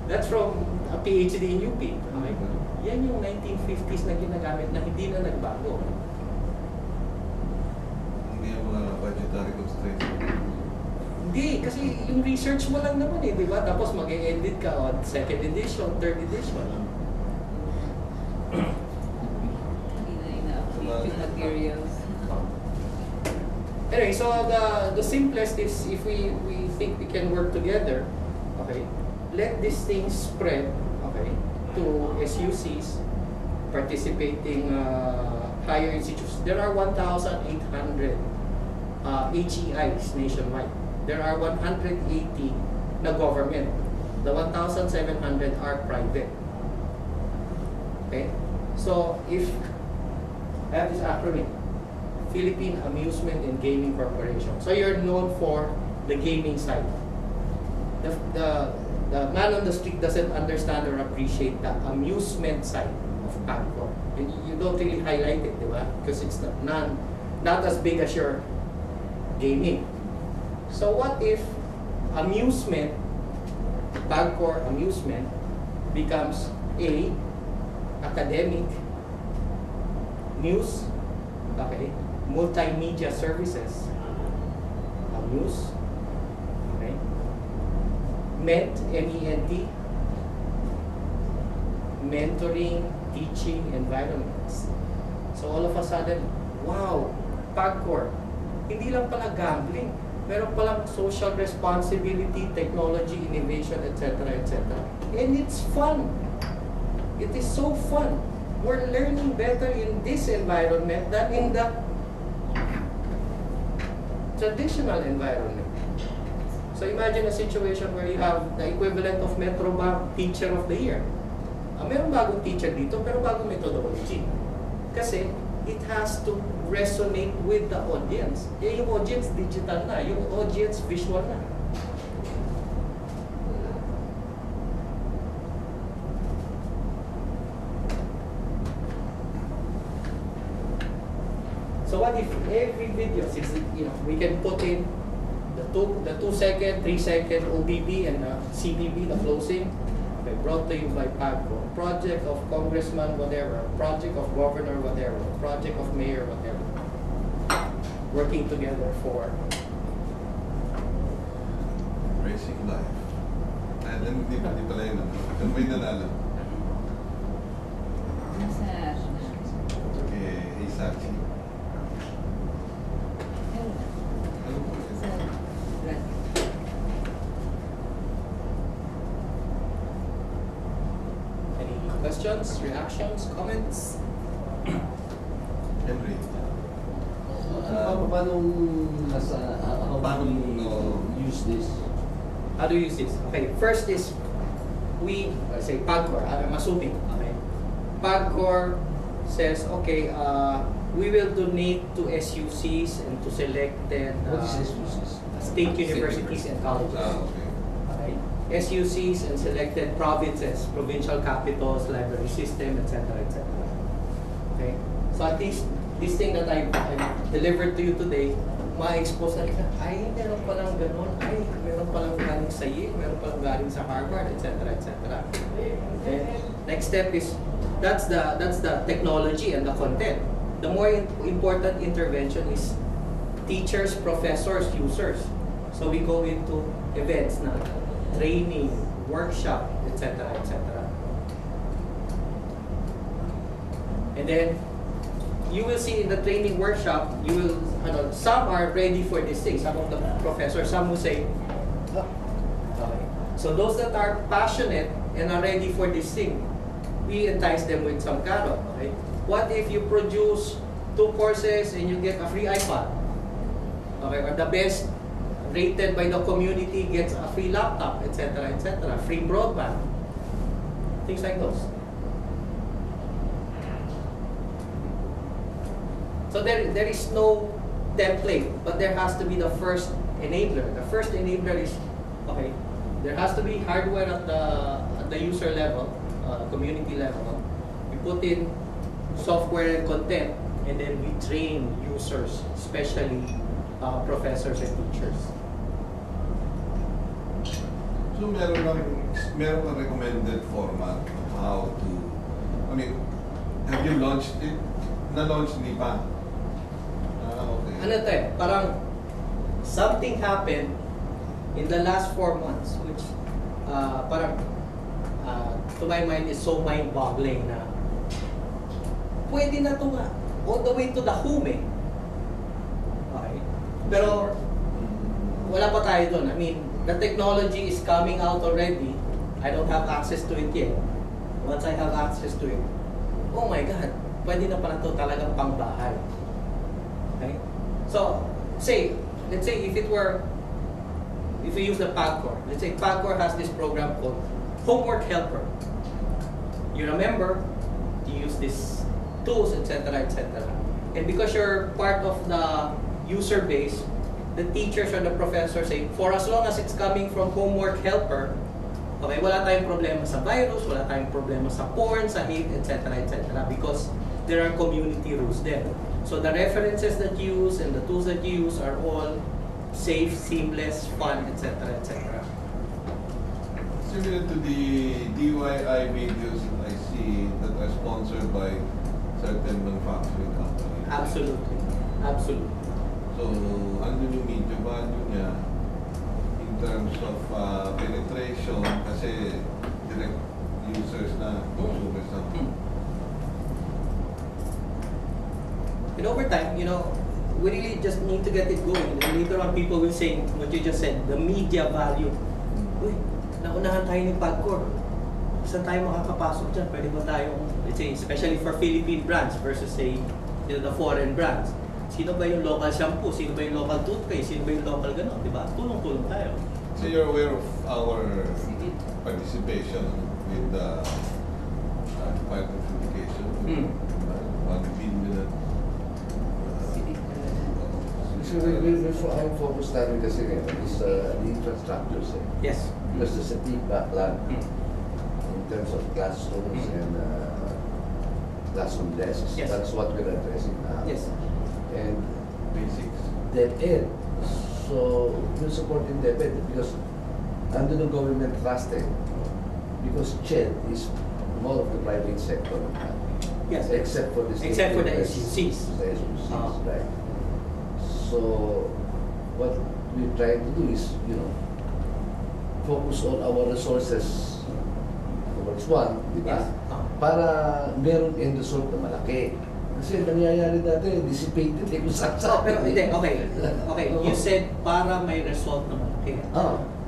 That's from a PhD in UP. Okay? Yan yung 1950s na ginagamit na hindi na nagbago. Hindi yung mga budgetary constraints. Hindi, kasi yung research mo lang naman di ba? Tapos mag-e-edit ka on second edition, third edition. Hindi na ina-update yung materials. Anyway, so the simplest is if we think we can work together, okay, let these things spread, okay, to SUCs, participating higher institutions. There are 1,800 HEIs nationwide. There are 180 na government. The 1,700 are private. Okay? So, if I have this acronym, Philippine Amusement and Gaming Corporation. So, you're known for the gaming side. The man on the street doesn't understand or appreciate the amusement side of PAGCOR. And you don't really highlight it, di ba? Because it's not as big as your gaming. So what if amusement, PAGCOR amusement, becomes A, academic, news, okay, multimedia services, amuse, okay, MENT, M-E-N-T, mentoring, teaching, environments. So all of a sudden, wow, PAGCOR, hindi lang pala gambling, meron palang social responsibility, technology, innovation, etc., etc. And it's fun. It is so fun. We're learning better in this environment than in the traditional environment. So imagine a situation where you have the equivalent of Metrobank Teacher of the Year. Meron bagong teacher dito, pero bagong methodology. Kasi it has to resonate with the audience. Yung audience digital na, yung audience visual na. So what if every video, since we can put in the 2-second, 3-second OBB and CBB, the closing, okay, brought to you by PAGCOR, project of congressman whatever, project of governor whatever, project of mayor whatever, working together for Racing life. Hindi pala yun. May nanalo. Okay, Isachi. Questions, reactions, comments? Henry. Paano how do you use this? How do you use this? Okay, first is say PAGCOR, I'm assuming. Okay, PAGCOR says, okay, we will donate to SUCs and to selected What is SUCs? state universities and colleges. Okay, SUCs and selected provinces, provincial capitals, library system, etc., etc. Okay, so at least this thing that I delivered to you today, ma-expose na kita, ay, meron palang ganun, ay, meron palang galing sa Yale, meron palang galing sa Harvard, etc., etc. Okay, next step is, that's the technology and the content. The more important intervention is teachers, professors, users. So we go into events na training, workshop, etc., etc. And then you will see in the training workshop, you will, some are ready for this thing. Some of the professors, some will say, okay, So those that are passionate and are ready for this thing, we entice them with some carrot. Okay? What if you produce 2 courses and you get a free iPad? Okay, or the best rated by the community gets a free laptop, etc., etc., free broadband, things like those. So there is no template, but there has to be the first enabler. The first enabler is, okay, there has to be hardware at the user level, community level. We put in software and content, and then we train users, especially professors and teachers. So meron kang recommended format of how to, I mean, have you launched it? Na-launch ni pa? Okay. Ano to eh, parang something happened in the last 4 months, which parang to my mind is so mind-boggling na pwede na ito nga, all the way to the home eh. Okay. Pero wala pa tayo doon. I mean, the technology is coming out already. I don't have access to it yet. Once I have access to it, oh my God, pwede na pala ito talagang pangbahay. Okay? So, let's say if we use the PAGCOR, let's say PAGCOR has this program called Homework Helper. You remember, you use these tools, etc., etc. And because you're part of the user base, the teachers or the professors say, for as long as it's coming from Homework Helper, okay, wala tayong problema sa virus, wala tayong problema sa porn, sa hate, etc., etc., because there are community rules there. So the references that you use and the tools that you use are all safe, seamless, fun, etc., etc. Similar to the DIY videos that I see that are sponsored by certain manufacturing companies. Absolutely. Absolutely. So, andun yung media value niya in terms of penetration kasi direct users na, consumers na. And over time, you know, we really just need to get it going. And later on, people will say what you just said, the media value. Uy, naunahan tayo ng PAGCOR. Saan tayo makakapasok dyan? Pwede ba tayong, let's say, especially for Philippine brands versus say, you know, the foreign brands. Sino ba yung local shampoo? Sino ba yung local toothpaste? Sino ba yung local gano'n? Diba? Tulong-tulong tayo. So you're aware of our participation with the Department of Education? $1 billion. So ang focus namin kasi ngayon is the infrastructures eh. Yes. Because there's a big backlog in terms of classrooms and classroom desks. Yes. That's what we're addressing now. Yes. And Basics. DepEd. So we're supporting DepEd because under the government trusted because CHED is more of the private sector. Yes. Except for the SUCs. The SUCs, right. So what we're trying to do is, you know, focus all our resources towards one, di ba? Yes. Para meron end result na malaki. Kasi nangyayari dati, dissipated eh kung saan. Pero hindi, okay. Okay, you said para may result na malaki.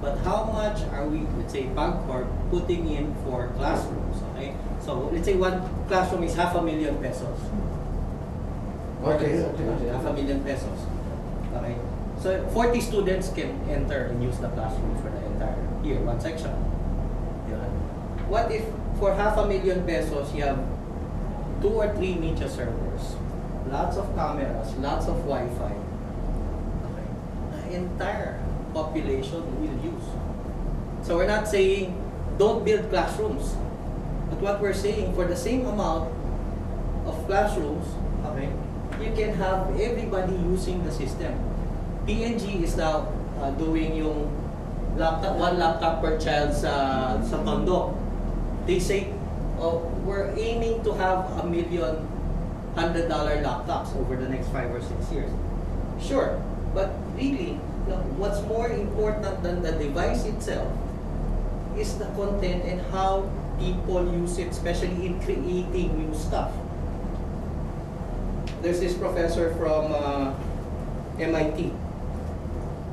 But how much are we, let's say, PAGCOR putting in for classrooms, okay? So let's say one classroom is $500,000 pesos. Okay. $500,000 pesos. Okay. So 40 students can enter and use the classroom for the entire year, one section. Yeah. What if for $500,000 pesos you have 2 or 3 media servers, lots of cameras, lots of Wi-Fi? Okay. The entire population will use. So we're not saying don't build classrooms, but what we're saying for the same amount of classrooms, okay, you can have everybody using the system. PNG is now doing yung laptop, 1 laptop per child sa condo. They say, oh, we're aiming to have $1 million $100 laptops over the next 5 or 6 years. Sure, but really, what's more important than the device itself is the content and how people use it, especially in creating new stuff. There's this professor from MIT.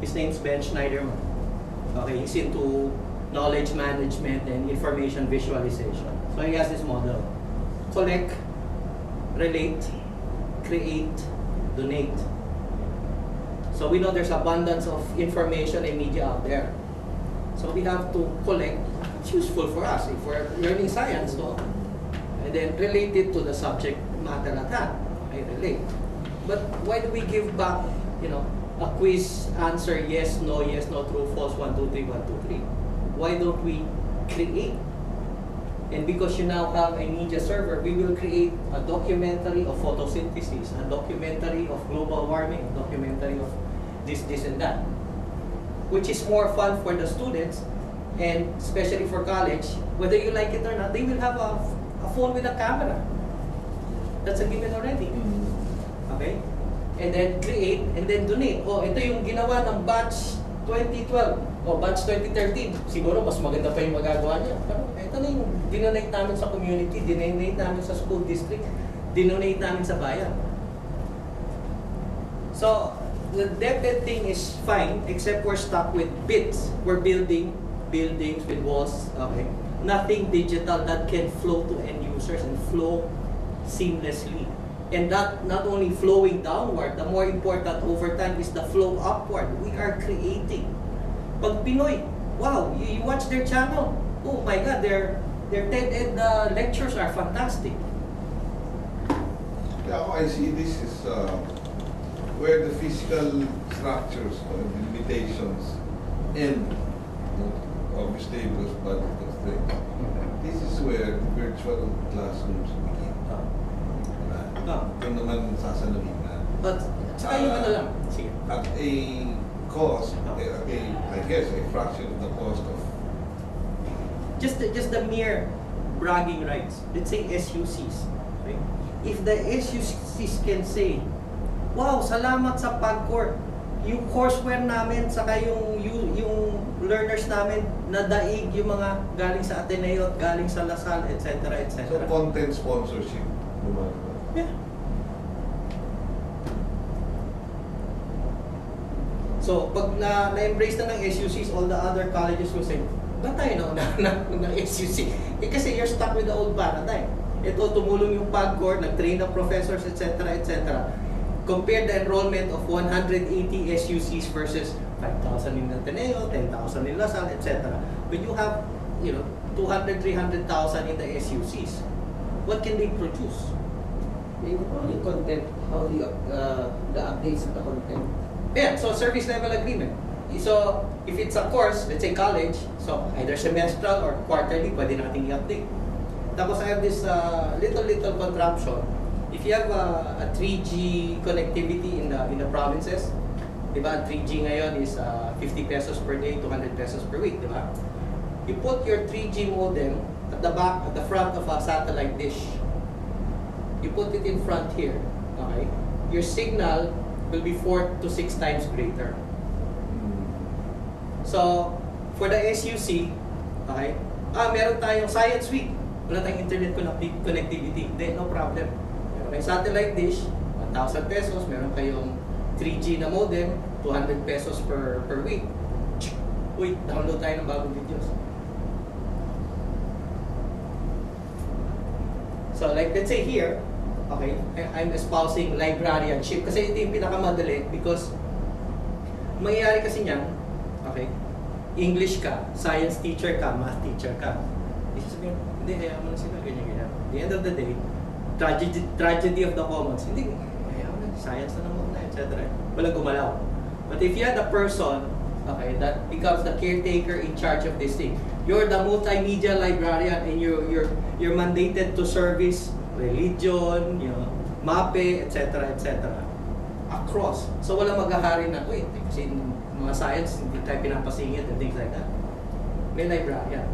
His name's Ben Schneiderman. Okay, he's into knowledge management, and information visualization. So he has this model. Collect, relate, create, donate. So we know there's abundance of information and media out there. So we have to collect. It's useful for us if we're learning science, no? And then relate it to the subject matter at hand. I relate. But why do we give back, a quiz answer, yes, no, true, false, 1, 2, 3, 1, 2, 3? Why don't we create? And because you now have a media server, we will create a documentary of photosynthesis, a documentary of global warming, a documentary of this, and that. Which is more fun for the students, and especially for college, whether you like it or not, they will have a phone with a camera. That's a given already. Okay? And then create, and then donate. Oh, ito yung ginawa ng batch 2012 o batch 2013. Siguro mas maganda pa yung magagawa niya. Pero ito na yung dinonate namin sa community, dinonate namin sa school district, dinonate namin sa bayan. So, the DepEd thing is fine, except we're stuck with bits. We're building buildings with walls, okay? Nothing digital that can flow to end users and flow seamlessly. And that not only flowing downward, the more important over time is the flow upward. We are creating. Pag Pinoy, wow, you watch their channel. Oh my God, their TED lectures are fantastic. Yeah, I see this is where the physical structures or the limitations end. Obviously, because budget things. This is where virtual classrooms begin. Yung naman sasaluhin na. But, saka yung ano lang. Sige. At a cost, I guess, a fraction of the cost of... Just the mere bragging rights. Let's say SUCs. Right? If the SUCs can say, wow, salamat sa PAGCOR. Yung courseware namin, saka yung learners namin, nadaig yung mga galing sa Ateneo, galing sa Lasal, etc. etc. So, content sponsorship. Yeah. So, pag na-embrace na ng SUCs, all the other colleges will say, ba't tayo ng SUC? Kasi you're stuck with the old paradigm. Ito, tumulong yung PAGCOR, nag-train ng professors, etc. etc. Compare the enrollment of 180 SUCs versus 5,000 in Ateneo, 10,000 in Lasal, etc. When you have, 200, 300,000 in the SUCs, what can they produce? Yung content, how the updates of the content. Yeah, so service level agreement. So, if it's a course, let's say college, so either semestral or quarterly, pwede natin i-update. Tapos I have this little contraption. If you have a 3G connectivity in the provinces, diba? 3G ngayon is 50 pesos per day, 200 pesos per week, diba? You put your 3G modem at the front of a satellite dish. You put it in front here, okay? Your signal will be 4 to 6 times greater. So, for the SUC, okay? Meron tayong Science Week. Wala tayong internet connectivity. Then, no problem. Meron kayong satellite dish, 1,000 pesos. Meron kayong 3G na modem, 200 pesos per week. Uy, download tayo ng bagong videos. So, like, let's say here, okay, I'm espousing librarianship kasi ito yung pinakamadali because mangyayari kasi niyan, okay, English ka, science teacher ka, math teacher ka. Sabihin, hindi, hayaan mo na sila, ganyan. At the end of the day, tragedy of the commons, hindi, hayaan mo na, science na naman na, etc. Walang gumalaw. But if you had a person, okay, that becomes the caretaker in charge of this thing, you're the multimedia librarian and you're mandated to service religion, MAPE, etc. across. So wala maghahari na, wait, kasi mga science, hindi tayo pinapasingit and things like that. May librarian.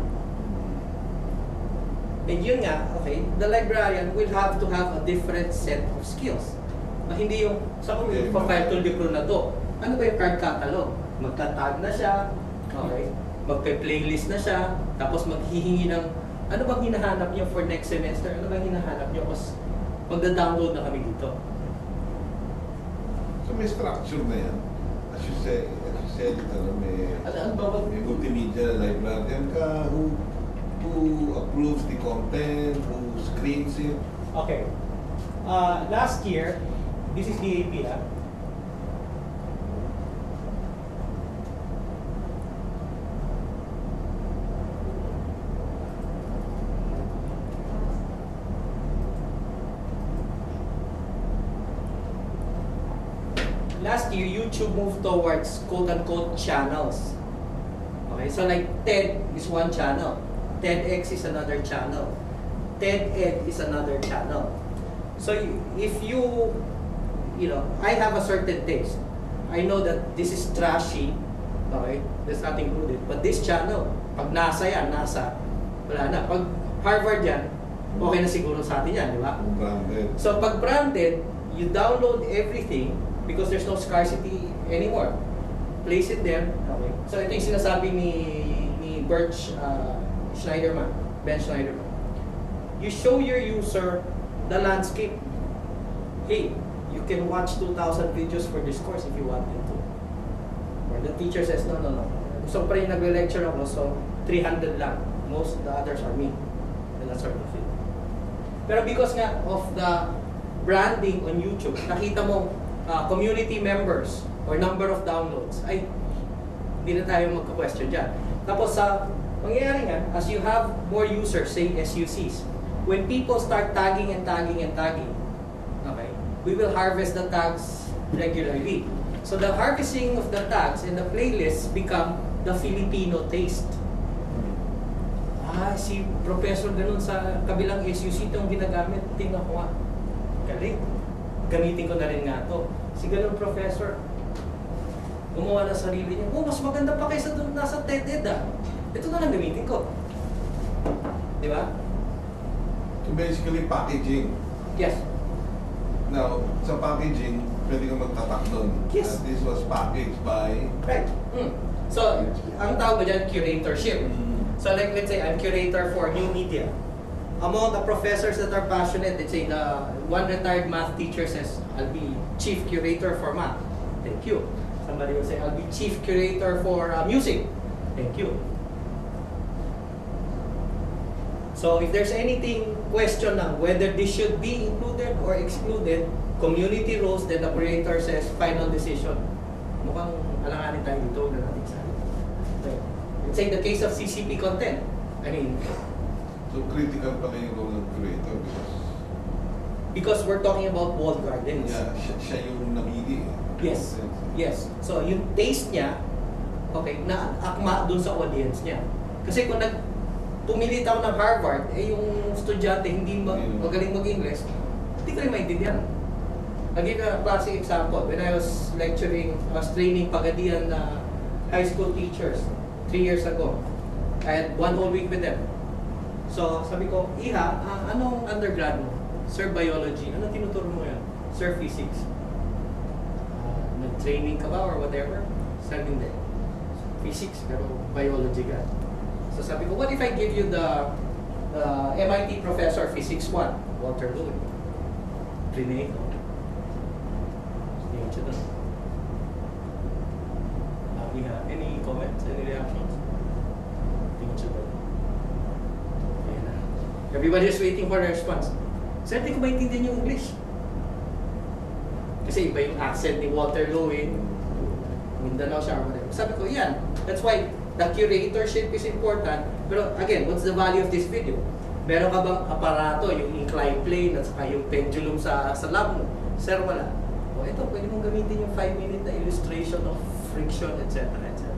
And yun nga, okay, the librarian will have to have a different set of skills. Hindi yung, sa kung pa-file to libro na to, ano ba yung card catalog? Magta-tag na siya, okay, magpe-playlist na siya, tapos maghihingi ng, ano bang hinahanap niyo for next semester? Ano bang hinahanap niyo? Kasi magda-download na kami dito. So may structure na yan. as you said, may multimedia librarian ka who approves the content, who screens it. Okay. Last year, this is DAP. Last year, YouTube moved towards quote-unquote channels. Okay, so like TED is one channel, TEDx is another channel, TED-Ed is another channel. So if you know, I have a certain taste. I know that this is trashy, okay, that's not included. But this channel, pag NASA yan, NASA, wala na. Pag Harvard yan, okay na siguro sa atin yan, di ba? Branded. So pag branded, you download everything because there's no scarcity anymore. Place it there. Okay. So ito yung sinasabi ni Birch Schneiderman, Ben Schneiderman. You show your user the landscape. Hey, you can watch 2,000 videos for this course if you wanted to. Or the teacher says, no. So pa rin nagre-lecture ako, so 300 lang. Most of the others are me. And that's sort of it. Pero because nga of the branding on YouTube, nakita mo community members or number of downloads, ay hindi na tayo magka-question dyan. Tapos sa mangyayari nga, as you have more users, say SUCs, when people start tagging and tagging and tagging, okay, we will harvest the tags regularly. So the harvesting of the tags and the playlists become the Filipino taste. Si Professor ganun sa kabilang SUC itong ginagamit, tingnan ko nga. Galing. Gamitin ko na rin nga to. Si ganun Professor, gumawa na sarili niya. Oh, mas maganda pa kaysa doon nasa TED-Ed Ito na lang gamitin ko. Di ba? So basically packaging. Yes. Now, sa packaging, pwede kang magtatak doon. Yes. This was packaged by... Right. So, ang tawag ba dyan, curatorship. So like, let's say, I'm curator for new media. Among the professors that are passionate, let's say the one retired math teacher says, I'll be chief curator for math. Thank you. Somebody will say, I'll be chief curator for music. Thank you. So if there's anything question now whether this should be included or excluded, community rules, then the curator says final decision. Mukhang alanganin tayo dito na natin sa okay. Let's say the case of CCP content. I mean, so critical pala yung role ng curator because we're talking about walled gardens. Yeah, siya yung namili. Yes. Yes. So yung taste niya, okay, na akma dun sa audience niya. Kasi kung pumilit ako ng Harvard, yung estudyante hindi magaling mag-English, hindi ko rin maintindihan. I'll give a classic example. When I was lecturing, I was training Pagadian high school teachers 3 years ago. I had 1 whole week with them. So sabi ko, Iha, anong undergrad mo? Sir, biology. Ano tinuturo mo yan? Sir, physics. Nag-training ka ba or whatever? Sabi hindi. Physics, pero biology ka. So sabi ko, what if I give you the MIT Professor Physics 1, Walter Lewin? Rinay ko. Tingin siya doon. Any comments? Any reactions? Tingin siya doon. Ayan na. Everybody is waiting for a response. Sir, di ko maintindihan yung English. Kasi iba yung accent ni Walter Lewin. Mindanao siya or whatever. Sabi ko, yan. That's why the curatorship is important. Pero again, what's the value of this video? Meron ka bang aparato, yung inclined plane at saka yung pendulum sa lab mo? Sir, wala. O ito, pwede mong gamitin yung 5-minute na illustration of friction, etc. etc.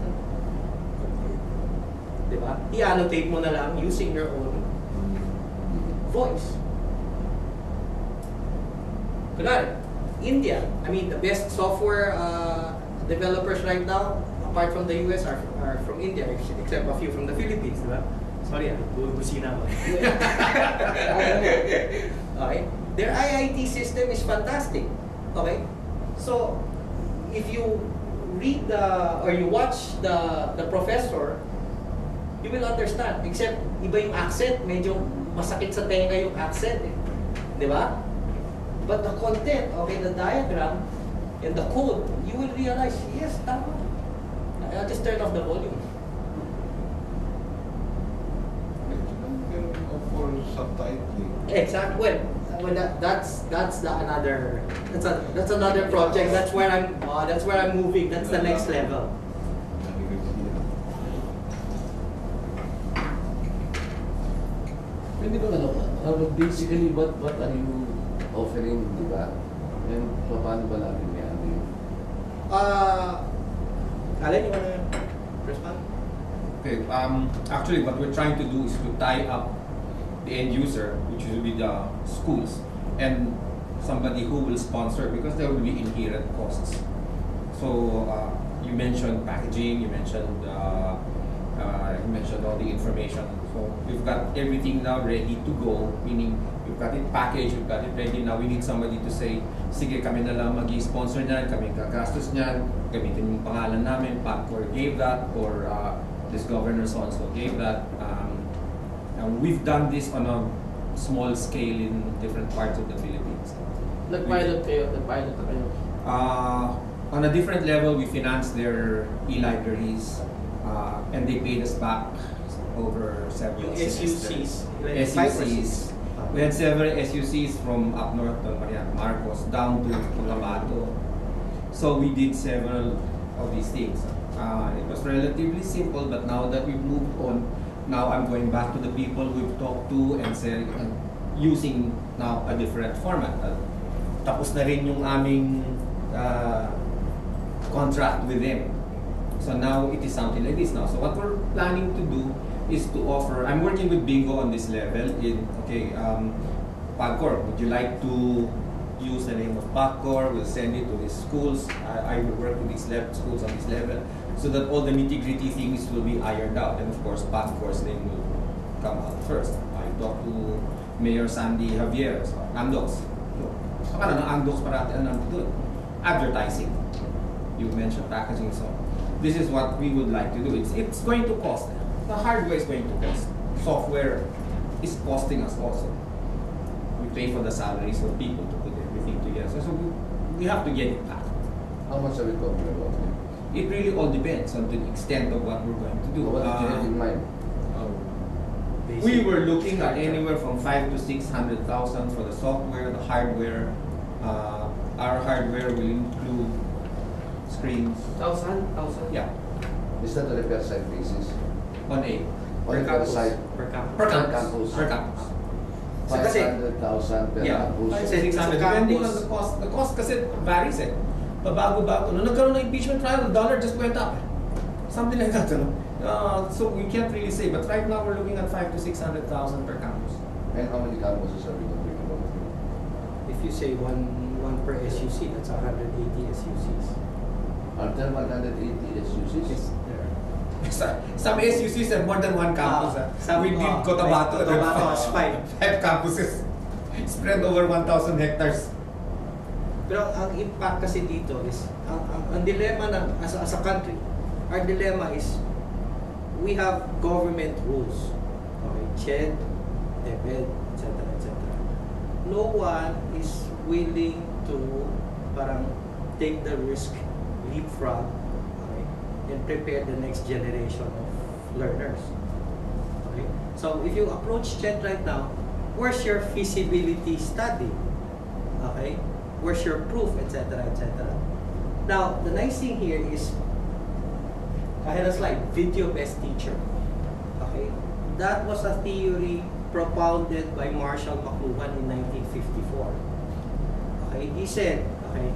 Diba? I-annotate mo na lang using your own voice. Kunwari, India, I mean, the best software developers right now, apart from the US, are from India, except a few from the Philippines, di ba? Sorry, busina ako. Okay? Their IIT system is fantastic. Okay? So, if you read or you watch the professor, you will understand. Except, iba yung accent, medyo masakit sa tenga yung accent. Di ba? But the content, okay, the diagram, in the code, you will realize, yes, tama. I'll just turn off the volume. You can offer subtitling. Exactly. Well, that's another project. That's where I'm moving. That's the next level. Pwede ba basically, what are you offering, di ba? And paano ba natin yan? Alan, you wanna respond? Okay, actually what we're trying to do is to tie up the end user, which will be the schools, and somebody who will sponsor, because there will be inherent costs. So you mentioned packaging, you mentioned all the information. So we've got everything now ready to go, meaning we've got it packaged, we've got it ready. Now we need somebody to say, sige, kami na lang mag-sponsor niyan, kami gagastos niyan, gamitin yung pangalan namin, Pagcor gave that, or this governor so-and-so gave that. And we've done this on a small scale in different parts of the Philippines. Nag-pilot kayo? On a different level, we financed their e-libraries, and they paid us back over several SUCs. SUCs. We had several SUCs from up north to Marcos down to Cotabato. So we did several of these things. It was relatively simple, but now that we've moved on, now I'm going back to the people we've talked to and using now a different format. Tapos na rin yung aming contract with them. So now it is something like this now. So what we're planning to do is to offer, I'm working with Bingo on this level. Pagcor, would you like to use the name of Pagcor? We'll send it to these schools. I will work with these schools on this level so that all the nitty-gritty things will be ironed out. And of course, Pagcor's name will come out first. I talked to Mayor Sandy Javier, so Andox. So parang Andox parati ang nandun. Advertising. You mentioned packaging, so this is what we would like to do. It's going to cost. The hardware is going to cost. Software is costing us also. We pay for the salaries of people to put everything together. So we have to get it back. How much are we talking about? It really all depends on the extent of what we're going to do. What did you have in mind? We were looking at anywhere from 500,000 to 600,000 for the software, the hardware. Our hardware will include screens. 1,000? Yeah. Is that a repair site basis? On a Per campus. Per campus. Per campus. Per campus. 500,000 per campus. 600, depending on the cost. The cost kasi varies eh. Pabago-bago. Nung nagkaroon ng impeachment trial, the dollar just went up. Something like that. So we can't really say, but right now we're looking at 500,000 to 600,000 per campus. And how many campuses are we talking about? If you say one per SUC, that's 180 SUCs. Are there 180 SUCs? Yes, there. Some SUCs have more than one campus. We did Cotabato. Cotabato has 5 campuses spread over 1,000 hectares. Pero ang impact kasi dito is, ang dilemma as a country, our dilemma is, we have government rules. Okay, CHED, DepEd, etc. etc. No one is willing to parang take the risk, leapfrog, okay, and prepare the next generation of learners. Okay? So if you approach CHED right now, where's your feasibility study? Okay? Where's your proof, etc., etc. Now, the nice thing here is, I had a slide, video-based teacher. Okay? That was a theory propounded by Marshall McLuhan in 1954. Okay? He said, okay,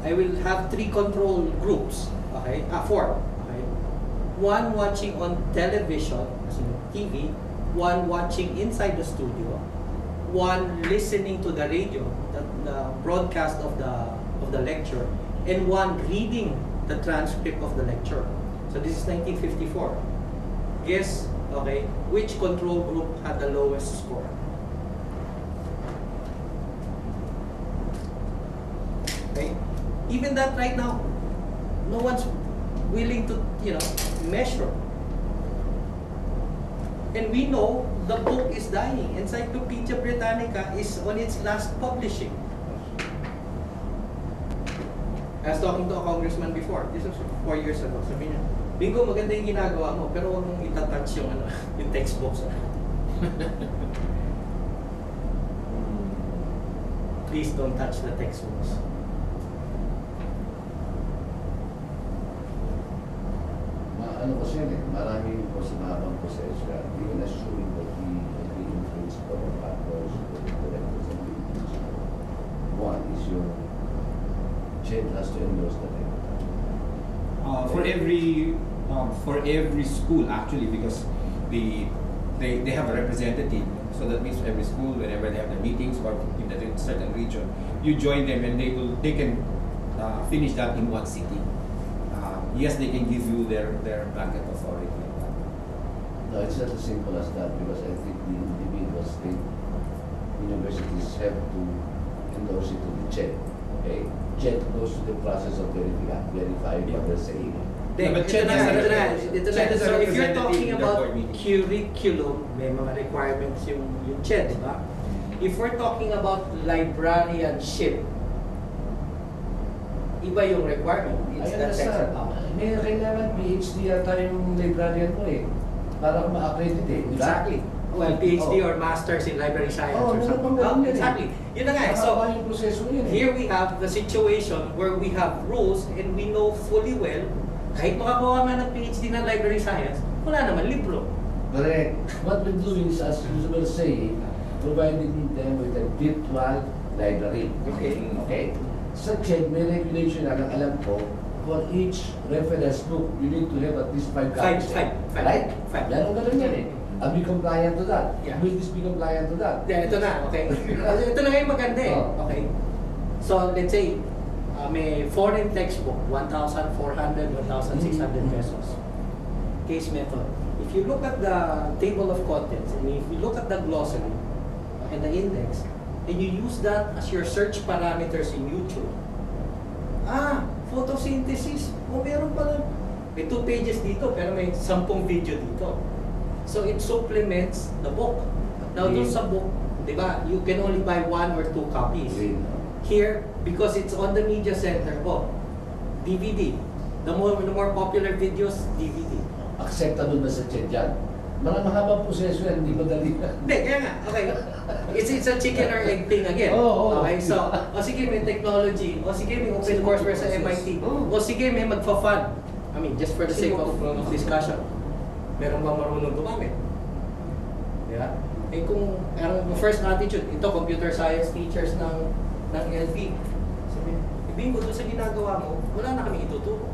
I will have 3 control groups. Okay? 4. Okay? 1 watching on television, as in TV, 1 watching inside the studio, 1 listening to the radio, the broadcast of the lecture, and 1 reading the transcript of the lecture. So this is 1954. Guess, okay, which control group had the lowest score? Okay? Even that right now, no one's willing to, measure. And we know the book is dying. Encyclopedia Britannica is on its last publishing. I was talking to a congressman before. This was 4 years ago. Sabi niya, Bingo, maganda yung ginagawa mo, pero huwag mong itatouch yung, yung textbooks. Please don't touch the textbooks. Ano kasi yan eh, maraming po sa mahabang proseso yan. Even assuming that we agree in principle of factors, directors and duties. One is your chair has to endorse the thing. For every school actually, because they have a representative, so that means every school, whenever they have their meetings or in a certain region, you join them and they can finish that in one city. Yes, they can give you their blanket authority. No, it's not as simple as that, because I think the individual state universities have to endorse it to the CHED. Okay? CHED goes to the process of verifying what they're saying. So if you're talking about curriculum, may mga requirements yung CHED, di ba? If we're talking about librarianship, iba yung requirement. It's I the understand. text. May kailangan PhD yata yung librarian mo eh, para ma-accredit eh. Diba? Exactly. Well, PhD or Masters in Library Science or something. Exactly. Yun na nga. So, yung proseso yun eh. here we have the situation where we have rules and we know fully well, kahit makakuha man ng PhD ng Library Science, wala naman libro. Correct. What we're doing is, as you will say, providing them with a virtual library. Okay. Okay? Sa CHED, may regulation na, alam ko, for each reference book, you need to have at least 5 copies. Five. Right? Five. Meron ganun yan eh. I'll be compliant to that. Yeah. Will this be compliant to that? Yeah, ito na, okay. Ito na nga yung maganda eh. Oh. Okay. So, let's say, may foreign textbook, 1,400, 1,600 pesos. Case method. If you look at the table of contents, and if you look at the glossary and the index, and you use that as your search parameters in YouTube, photosynthesis, meron pala. May 2 pages dito, pero may 10 video dito. So it supplements the book. Now, doon sa book, di ba, you can only buy 1 or 2 copies. Here, because it's on the media center, DVD. The more popular videos, DVD. Acceptable ba sa CHED yan? Mahabang proseso yan, hindi madali. Hindi, kaya nga, okay. It's a chicken or egg thing again. Okay, so, sige, may technology. Sige, may open courseware sa MIT. Sige, may magfa-fund. I mean, just for the sake of discussion. Meron ba marunong gumamit? Yeah? Eh kung, ang first attitude, ito, computer science teachers ng LP. Sabi, Bingo, doon sa ginagawa mo, wala na kami ituturo.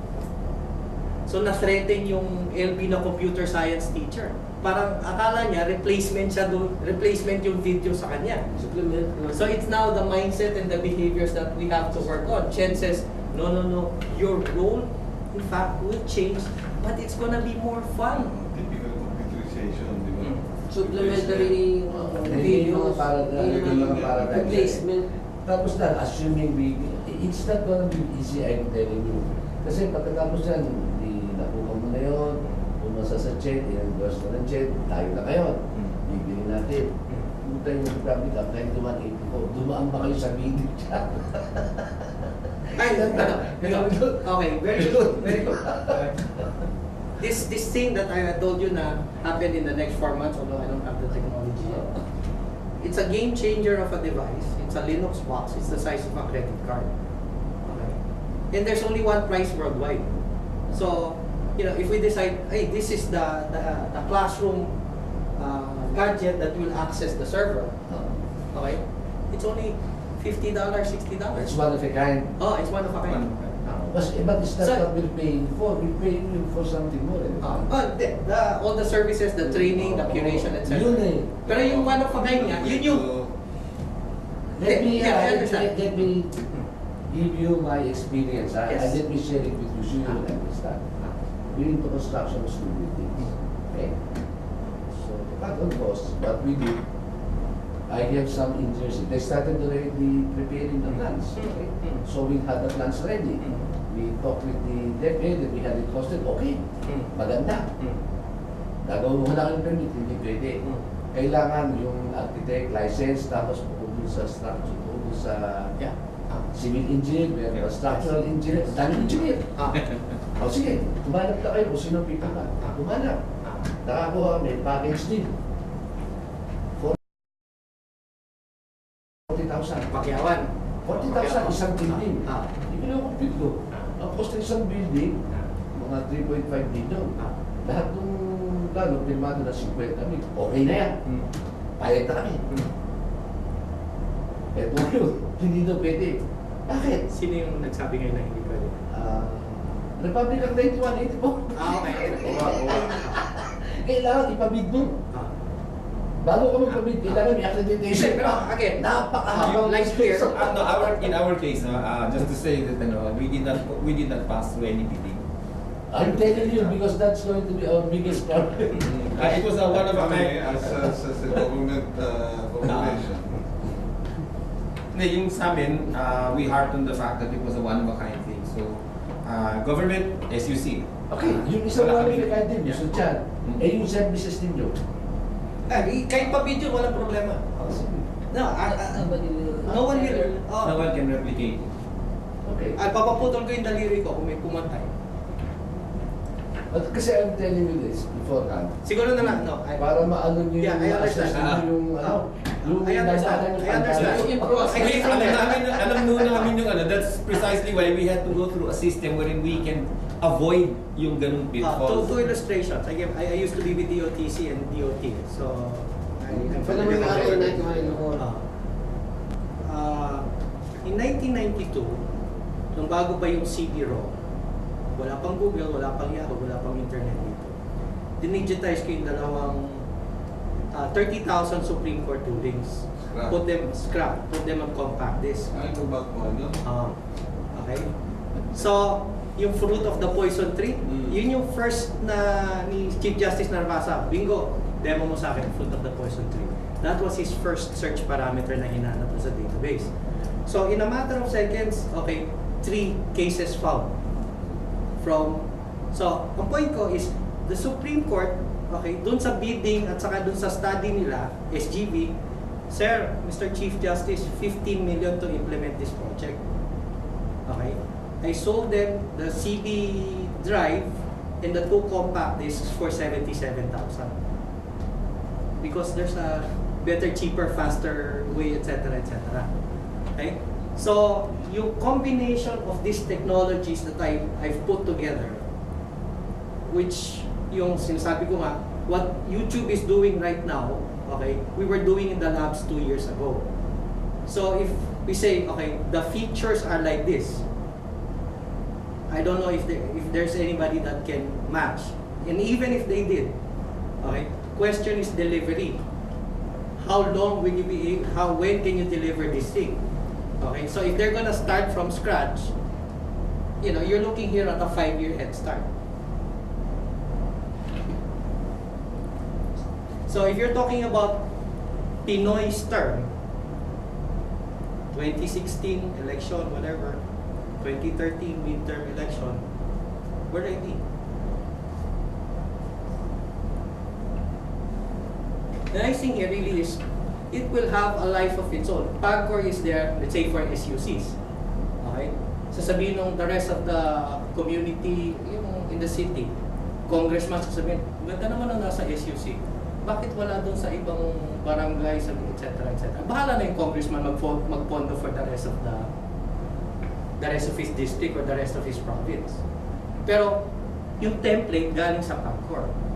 So, na-threaten yung LB na computer science teacher. Parang akala niya, replacement siya doon, replacement yung video sa kanya. So, it's now the mindset and the behaviors that we have to work on. Chen says, no, your role, in fact, will change, but it's gonna be more fun. Typical computerization, di ba? Supplementary videos, replacement. Tapos na, assuming it's not gonna be easy, I'm telling you. Kasi pagkatapos yan, nakuha mo na yun, pumasa sa CHED, i-endorse na ng CHED, tayo na ngayon. Bibili natin. Kung tayo mag-public up, kahit dumaan ba kayo sa video chat? Okay, very good. Very good. This thing that I told you na happen in the next 4 months, although I don't have the technology yet. It's a game changer of a device. It's a Linux box. It's the size of a credit card. Okay. And there's only one price worldwide. So, if we decide, hey, this is the classroom gadget that will access the server, okay, it's only $50, $60. It's one of a kind. Oh, it's one of a kind. But it's not what we're paying for. We're paying for something more. All the services, the training, the curation, etc. Pero yung one of a kind niya, yun yung... Let me give you my experience. Yes. Let me share it with you so you will understand. We're into construction of school buildings. Okay? So, cut on costs, what we do, I have some engineers. They started already preparing the plans. Okay? So we had the plans ready. We talked with the DepEd and we had it costed. Okay, maganda. Gagawin mo lang yung permit, hindi pwede. Kailangan yung architect license, tapos pupunta sa structure, pupunta sa Civil engineer, meron pa structural engineer, daming engineer. O sige, kumanap na kayo kung sino pipaka. Kumanap. Nakakuha kami, package din. 40,000. Pakyawan. 40,000 isang building. Hindi ko compute ko. Ang cost ng isang building, mga 3.5 billion. Lahat ng plano, pirmado na 50 mil. Okay na yan. Payag na kami. Eto yun, hindi na pwede. Bakit? Sino yung nagsabi ngayon na hindi pwede? Republic Act 9184. Okay. Kailangan ipabid mo. Bago ka magpabid, kailangan may accreditation. Pero again, napakahabang like here, in our case, just to say that we did not pass through any bidding. I'm telling you because that's going to be our biggest problem. It was one of a kind. As a government formulation. Yung sa amin, we heartened the fact that it was a one-of-a-kind thing. So, government, SUC. Okay, yung isang one-of-a-kind din, Mr. Chan. Yung services ninyo. Kahit pa video, walang problema. No, no one will. No one can replicate. Okay. Papaputol ko yung daliri ko kung may pumatay. But kasi I'm telling you this beforehand. Siguro na lang, no. Para maano nyo Yeah, I understand. yung I understand. I understand. Alam namin yung that's precisely why we had to go through a system wherein we can avoid yung ganung pitfalls. Two illustrations. I used to be with DOTC and DOT. So, I'm familiar with in 1992, nung bago pa yung CD-ROM, wala pang Google, wala pang Yahoo, wala pang internet dito. Dinigitize ko yung dalawang 30,000 Supreme Court rulings. Put them on compact disc. Ay, back mo, no? Okay. So, yung Fruit of the Poison Tree, yun yung first na ni Chief Justice Narvasa. Bingo, demo mo sa akin, Fruit of the Poison Tree. That was his first search parameter na hinanap sa database. So, in a matter of seconds, okay, 3 cases found. So, ang point ko is, the Supreme Court, okay, dun sa bidding at saka dun sa study nila, SGB, Sir, Mr. Chief Justice, 15 million to implement this project. Okay? I sold them the CD drive and the 2 compact discs for 77,000. Because there's a better, cheaper, faster way, etc., etc. Okay? So, yung combination of these technologies that I've put together, which yung sinasabi ko nga, what YouTube is doing right now, okay, we were doing in the labs 2 years ago. So if we say, okay, the features are like this, I don't know if there's anybody that can match. And even if they did, okay, question is delivery. How long will you be, when can you deliver this thing? Okay, so if they're gonna start from scratch, you know, you're looking here at a 5-year head start. So if you're talking about Pinoy's term, 2016 election, whatever, 2013 midterm election, we're ready. The nice thing here really is, it will have a life of its own. PAGCOR is there, let's say for SUCs. Okay? Sasabihin ng the rest of the community, yung in the city, congressman sasabihin, ganda naman ang nasa SUC. Bakit wala doon sa ibang barangay, etc., etc. Bahala na yung congressman magpondo for the rest of his district or the rest of his province. Pero yung template galing sa PAGCOR.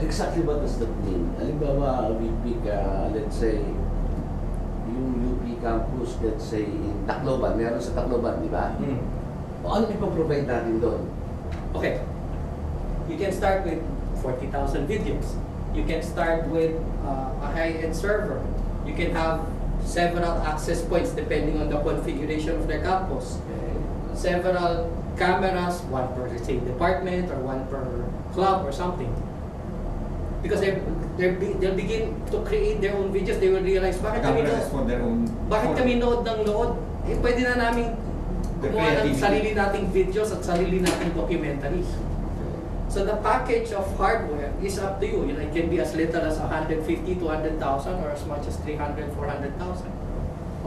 Exactly what does that mean? Halimbawa, we pick, let's say, yung UP campus, let's say, in Tacloban. Meron sa Tacloban, di ba? O ano ipaprovide natin doon? Okay. You can start with 40,000 videos. You can start with a high-end server. You can have several access points depending on the configuration of their campus. Okay. Several cameras, one per, let's say, department or one per club or something. Because they'll begin to create their own videos. They will realize, bakit kami nood ng nood? Eh, pwede na namin gumawa ng sarili nating videos at sarili nating documentaries. So the package of hardware is up to you. You know, it can be as little as 150, 200,000 or as much as 300, 400,000.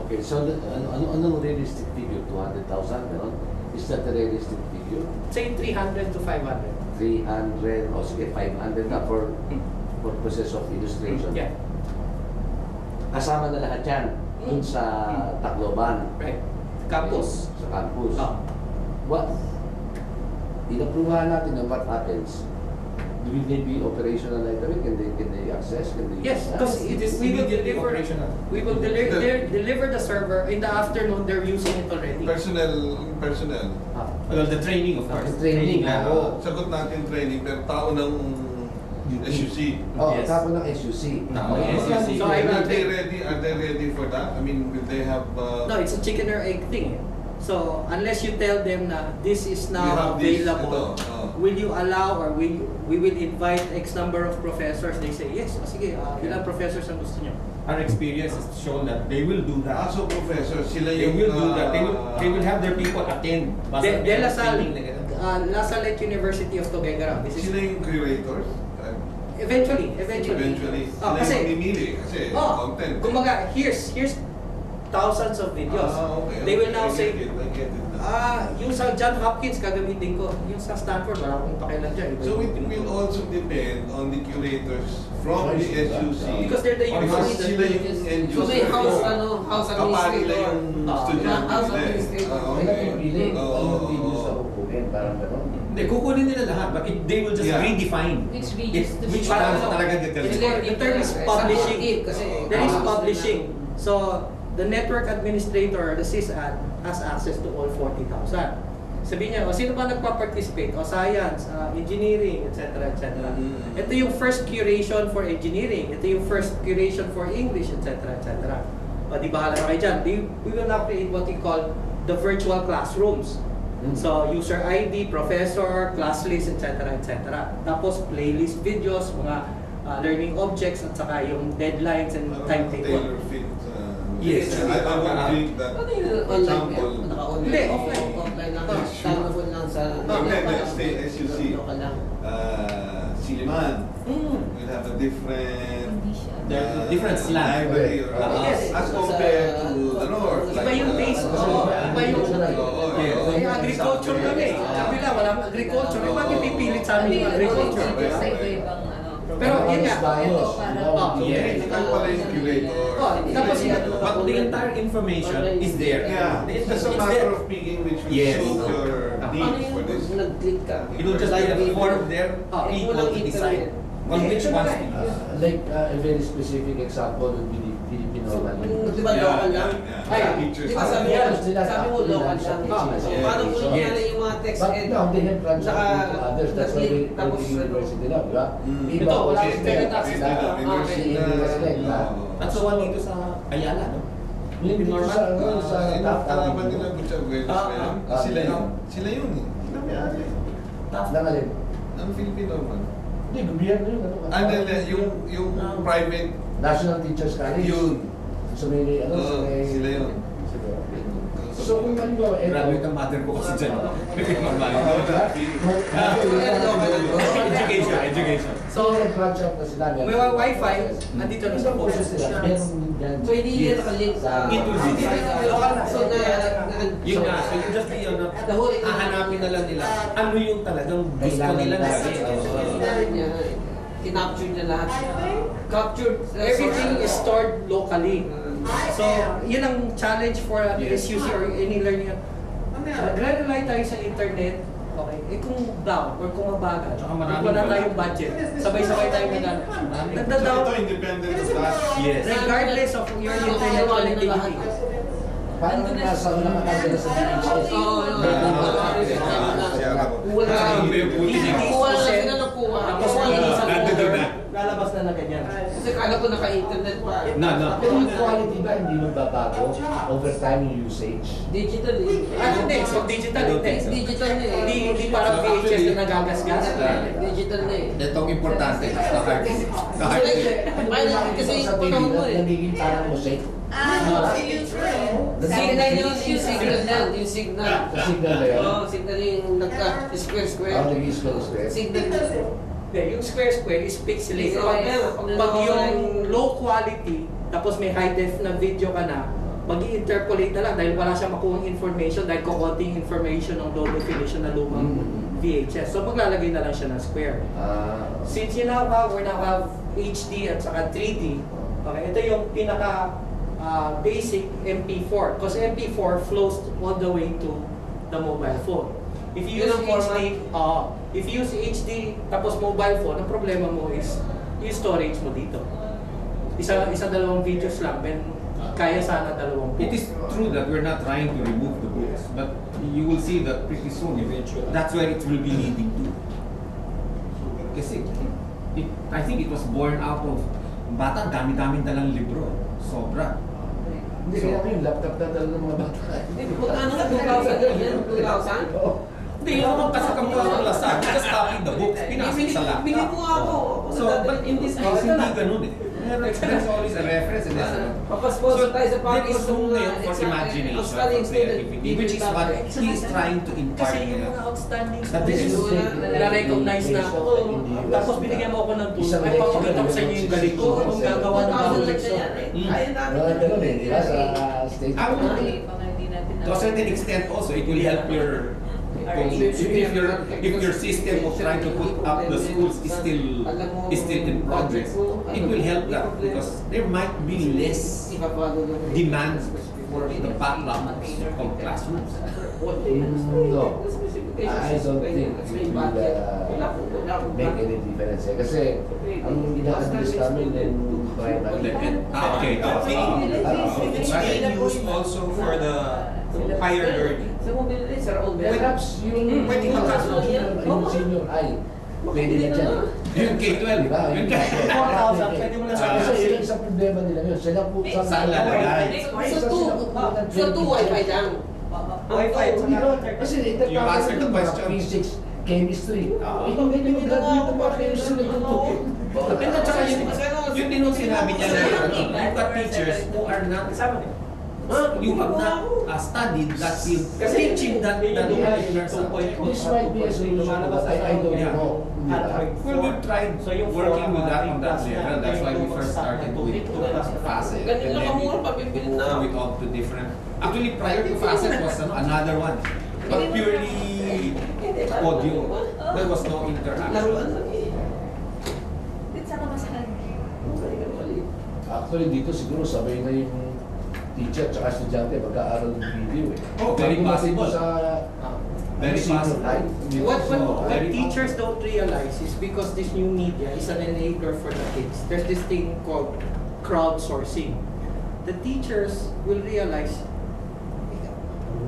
Okay, so anong realistic figure? 200,000, gano'n? Is that a realistic figure? Say 300 to 500. 300, o sige, 500 na for purposes of illustration. Yeah. Kasama na lahat yan dun sa Tacloban. Right. Campus. Sa campus. Oh. What? Inapruvahan natin ng what happens. Will they be operational right away? Can they access? Can they Yes, because we will deliver. We will deliver the server in the afternoon. They're using it already. Personnel. Well, the training of course. Training, oo. Sagot natin training, pero tao ng SUC. Oh, Yes. tapo ng SUC. Tao ng Okay. SUC. So I will Are they ready for that? I mean, will they have... No, it's a chicken or egg thing. So unless you tell them na this is You now have this, available, will you allow or we will invite X number of professors? They say yes. O sige, ilang professors ang gusto nyo? Our experience has shown that they will do that. So professor, sila They yung... will do that. They will have their people attend. De La Salle, La Salette University of Tuguegarao. This is Sila yung curators? eventually. Sila Kasi yung mimili kasi content. Kumbaga, here's thousands of videos. Okay. They will now I say, get it. yung sa John Hopkins gagamitin ko, yung sa Stanford wala akong pakialam dyan. So it will also depend on the curators from the SUC. Because they're the Because university. sila yung end So may user. house Kapag nila yung estudyante House nila. administrator. May napipili. Oo. Anong videos na kukunin? Parang gano'n. Hindi, kukunin nila lahat, but they will just Yeah. redefine Which videos to which be- ones talaga gagawin. The term is publishing. Kasi There is publishing. So the network administrator, the SysAd, has access to all 40,000. Sabihin niya, o sino ba nagpa-participate? O science, engineering, etc. etc. Ito yung first curation for engineering. Ito yung first curation for English, etc. etc. O di bahala na kayo dyan. We will now create what we call the virtual classrooms. So user ID, professor, class list, etc. etc. Tapos playlist videos, mga learning objects, at saka yung deadlines and timetable. Tailor fit. Yes. I would think that Ano yung online example. yan? Naka-online. Hindi, offline. Offline lang. Sure. Download lang sa... Stay SUC. Local lang. Siliman will have a different Different slang. library or Yes. as compared to the north. Iba yung taste. Iba yung... May agriculture kami. Kabila, walang agriculture. Iba pipilit sa amin yung agriculture. Pero yun nga. Technical pala yung curator. Tapos But the entire information is there. Yeah, it's just a matter of picking which will Yes. suit your Paano needs for this. yung nag-click ka? It will just be for their people to decide on which ones to use. Like a very specific example would be the Filipino one. Di ba local lang? Ay, Di ba sabi mo local lang? Paano mo nila yung mga text But ed? now they have transacted to others. That's why they Tapos go to university now, di ba? Mm. Iba, Ito, wala okay. sila sila. University Hindi na- nila sila, di ba? That's the one dito sa Ayala, no? Hindi normal. sa Inakalaban nila Butchaguelos na yun. Sila yun. Sila yun eh. Sila may ari. Nangalin. Ang Filipino man. Hindi, gobyerno yun. Ano? Hindi, yung private, National Teachers College. yun. So may, ano, so may... Sila yun. So kung halimbawa, Graduate ang mother ko kasi dyan. Education. So, nag-branch out na sila. May Wi-Fi, nandito na sa Isang post. courses sila. Meron din dyan. So hindi nila nakalink sa... It will be Local na. So Yun nga, so you just be The whole- hahanapin na lang nila ano yung talagang gusto nilang gawin. Kinapture niya lahat. Captured. Everything is stored locally. So, yun ang challenge for SUC or any learning. Nagre-rely tayo sa internet, okay, kung down or kung mabagal, Tsaka kung maraming wala wala. tayong budget, sabay-sabay tayo nagda-down. Ito independent of that. Yes. Regardless of your internet connectivity. Parang nasa nakakagala sa DHS. Kuha na sila ng kuha. Tapos Nandito na. lalabas na na ganyan. Kasi kala ko naka-internet pa. No. Pero yung quality ba hindi magbabago over time yung usage? Digital eh. Hindi. So, digital hindi. Digital na eh. Hindi parang VHS na nagagasgas. Digital na eh. Itong importante, the hard disk. The hard Kasi, disk. kasi sa panahon mo eh. nagiging parang mosaic. Signal yun, yung signal na, yung signal. Sa signal na yun? Oo, signal yung nagka-square-square. Naging square. Signal na. Yung square is pixelated. So, Pag yung low quality, tapos may high def na video ka na, mag-i-interpolate na lang dahil wala siyang makuhang information dahil kukunting information ng low definition na lumang VHS. So maglalagay na lang siya ng square. Since we now have HD at saka 3D, okay, ito yung pinaka basic MP4 because MP4 flows all the way to the mobile phone. If you use HD, if you use HD tapos mobile phone, ang problema mo is yung storage mo dito. Dalawang videos lang, then kaya sana dalawang books. It is true that we're not trying to remove the books, but you will see that pretty soon, eventually, that's where it will be leading to. Kasi, I think it was born out of, bata, dami-daming dalang libro. Sobra. Hindi kaya yung laptop na dala ng mga bata. Ano nga 2,000 yan? 2,000? Hindi naman kasi kami ang lasan. Just copy the books, pinasok sa laptop. Bili po ako. So, but in this case, hindi ganun eh. There's always a reference and there's a... Papasponsor tayo sa there is room ngayon for imagination, for creativity, which is what he is trying to impart. Kasi yung mga outstanding That this is na-recognize na ako. Tapos binigyan mo ako ng tools. Ay, papakita ko sa inyo yung galing ko. Kung gagawa ng bawal Kaya namin. Ganun eh, di ba? Sa state. To a certain extent also, it will help your... If your system of trying to put up the schools is still in progress, it will help that because there might be less demand for the background of classrooms. No, I don't think it will make any difference. Kasi ang ina-address namin in primary. Okay. It's being used also for the higher learning. Perhaps yung senior high, pwede na dyan. Yung K-12, diba? yung 4,000, pwede mo na sa Kasi yung isang problema nila yun, sila po Saan lalagay? Sa 2 Wi-Fi lang. Wi-Fi. Kasi You answered the question. Physics, chemistry. Ikaw medyo graduate ng mga chemistry na ito. And at saka yun din yung sinabi niya na you've got teachers who are not you have not studied that field. Teaching that This might be a solution, but I don't know. Well, we've tried working with that on that level. That's why we first started with FACET. And then we moved it on to different... Actually, prior to FACET was another one. But purely audio. There was no interaction. Actually, dito siguro sabay na yung teacher at estudyante mag-aaral ng video eh. Oh, very possible. Very possible. What teachers don't realize is because this new media is an enabler for the kids. There's this thing called crowdsourcing. The teachers will realize,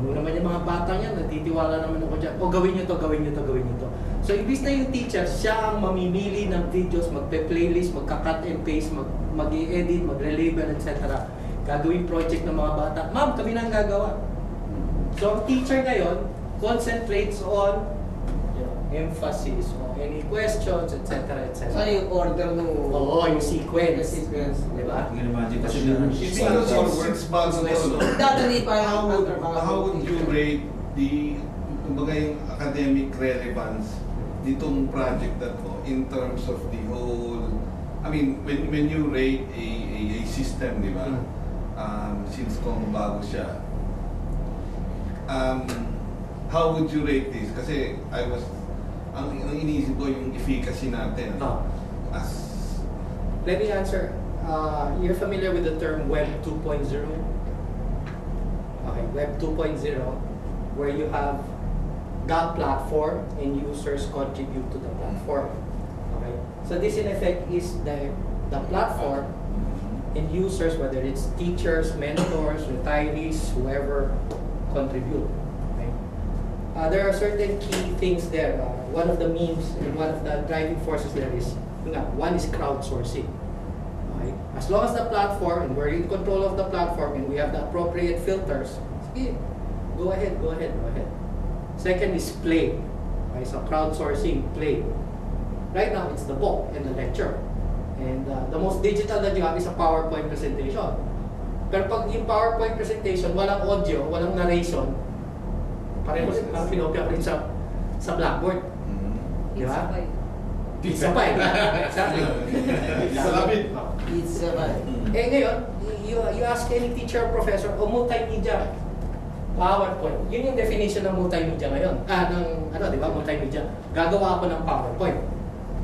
naman yung mga bata niyan, natitiwala naman ako dyan. O gawin nyo to, gawin nyo to, gawin nyo to. So ibig na yung teacher, siya ang mamimili ng videos, magpe-playlist, magka-cut and paste, mag-i-edit, magre-label, etc. Gagawin project ng mga bata. Ma'am, kami na ang gagawa. So ang teacher ngayon concentrates on emphasis, on any questions, etc. etc. Ano yung order ng... Oo, yung sequence. Diba? Kasi works bago Dadali pa yung how would you rate kumbaga yung academic relevance nitong project na to in terms of the whole, I mean, when you rate a system, di ba? Since kung bago siya, how would you rate this? Kasi ang iniisip ko yung efficacy natin. Let me answer. You're familiar with the term Web 2.0? Okay, Web 2.0, where you have that platform and users contribute to the platform. Okay, so this in effect is the platform and users, whether it's teachers, mentors, retirees, whoever contribute. Okay? There are certain key things there. One of the means and one of the driving forces there is, one is crowdsourcing. Okay? As long as the platform, and we're in control of the platform and we have the appropriate filters, sige, go ahead. Second is play. Okay? So crowdsourcing, play. Right now, it's the book and the lecture. And the most digital that you have is a PowerPoint presentation. Pero pag yung PowerPoint presentation, walang audio, walang narration, pareho lang pinopia rin sa Blackboard. Di ba? Pizza pie. Exactly. Pizza labit. Pizza pie. Eh ngayon, you ask any teacher or professor, o multimedia, PowerPoint. Yun yung definition ng multimedia ngayon. Di ba, multimedia. Gagawa ako ng PowerPoint.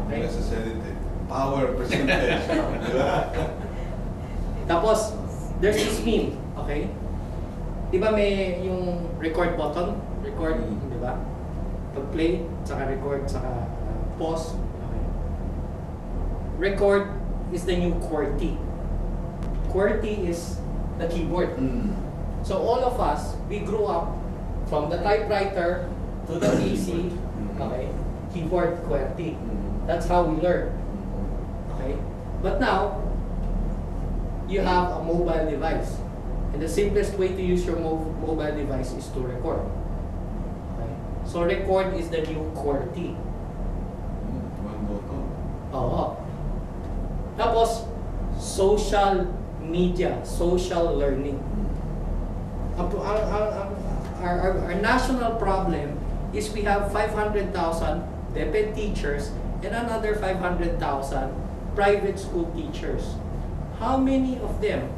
Okay? Necessarily. Power presentation. Tapos, there's this meme, okay? Di ba may yung record button? Record, di ba? Pag-play, saka record, saka pause. Okay. Record is the new QWERTY. QWERTY is the keyboard. So all of us, we grew up from the typewriter to the PC, okay? Keyboard QWERTY. That's how we learn. Okay? But now, you have a mobile device. And the simplest way to use your mobile device is to record. Okay? So record is the new QWERTY. One button. Oo. Tapos, social media, social learning. Our national problem is we have 500,000 DepEd teachers and another 500,000 private school teachers. How many of them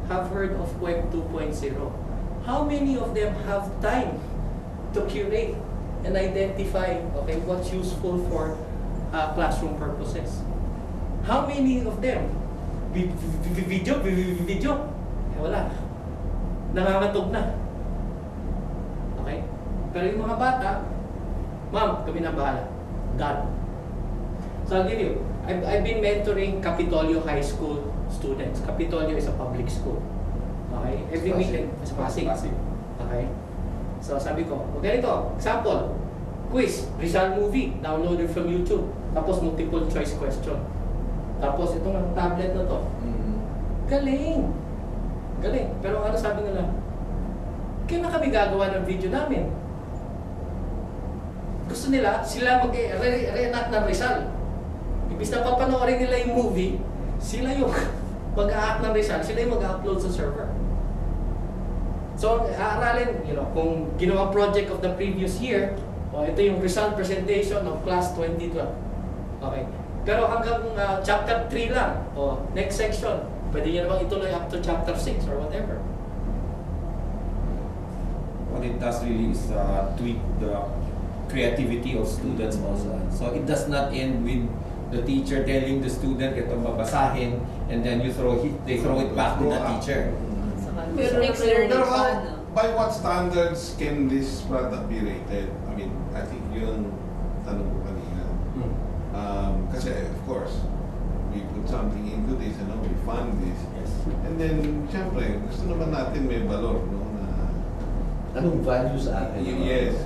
have heard of Web 2.0? How many of them have time to curate and identify, okay, what's useful for classroom purposes? How many of them video? Eh, wala. Nangangatog na. Okay? Pero yung mga bata, ma'am, kami na bahala. Done. So I'll give you, I've been mentoring Capitolio High School students. Capitolio is a public school. Okay? Every weekend, sa Pasig. Okay? So sabi ko, ganito, example, quiz, Rizal movie, downloaded from YouTube. Tapos multiple choice question. Tapos itong tablet na to. Galing! Galing. Pero ano sabi nila? Kaya na kami gagawa ng video namin. Gusto nila, sila mag-reenact ng Rizal. Ibig na papanoorin nila yung movie, sila yung mag-a-act ng Rizal, sila yung mag-upload sa server. So, aaralin, kung ginawa project of the previous year, ito yung Rizal presentation of class 2012. Okay. Pero hanggang chapter 3 lang, next section, pwede nyo namang ituloy up to chapter 6 or whatever. What it does really is tweak the creativity of students also. So it does not end with the teacher telling the student ito babasahin and then they throw it back to the teacher. Pero by what standards can this product be rated? I mean, I think yun tanong ko kanina. Kasi of course, we put something into this, we fund this. Yes. And then, syempre, gusto naman natin may valor, no? Anong value sa akin? Yes.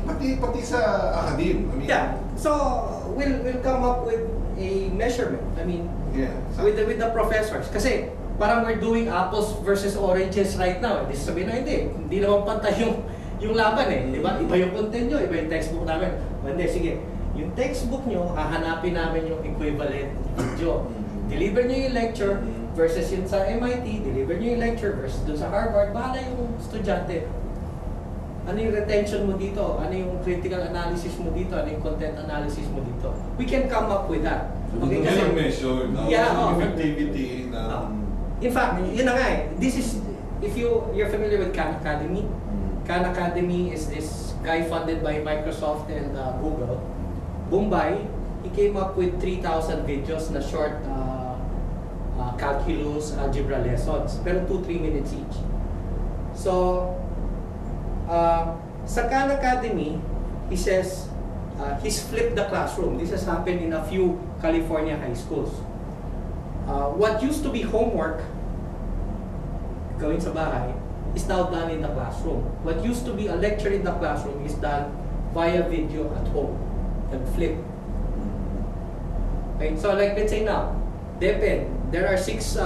Pati sa academe. I mean, yeah. So, we'll come up with a measurement. I mean, yeah, with the professors. Kasi, parang we're doing apples versus oranges right now. Di sabihin na hindi naman pantay yung laban eh. Di ba? Iba yung content nyo, iba yung textbook namin. Hindi, sige. Yung textbook nyo, hahanapin namin yung equivalent video. Deliver nyo yung lecture versus yun sa MIT, deliver nyo yung lecture versus dun sa Harvard, bahala yung estudyante. Ano yung retention mo dito? Ano yung critical analysis mo dito? Ano yung content analysis mo dito? We can come up with that. Okay, kasi measure effectivity na... In fact, yun na nga eh. This is, if you're familiar with Khan Academy, Khan Academy is this guy funded by Microsoft and Google. Bombay, he came up with 3,000 videos na short calculus, algebra lessons. Pero 2-3 minutes each. So, sa Khan Academy, he says, he's flipped the classroom. This has happened in a few California high schools. What used to be homework, gawin sa bahay, is now done in the classroom. What used to be a lecture in the classroom is done via video at home. Nag-flip. Okay, so like let's say now, DepEd, there are 6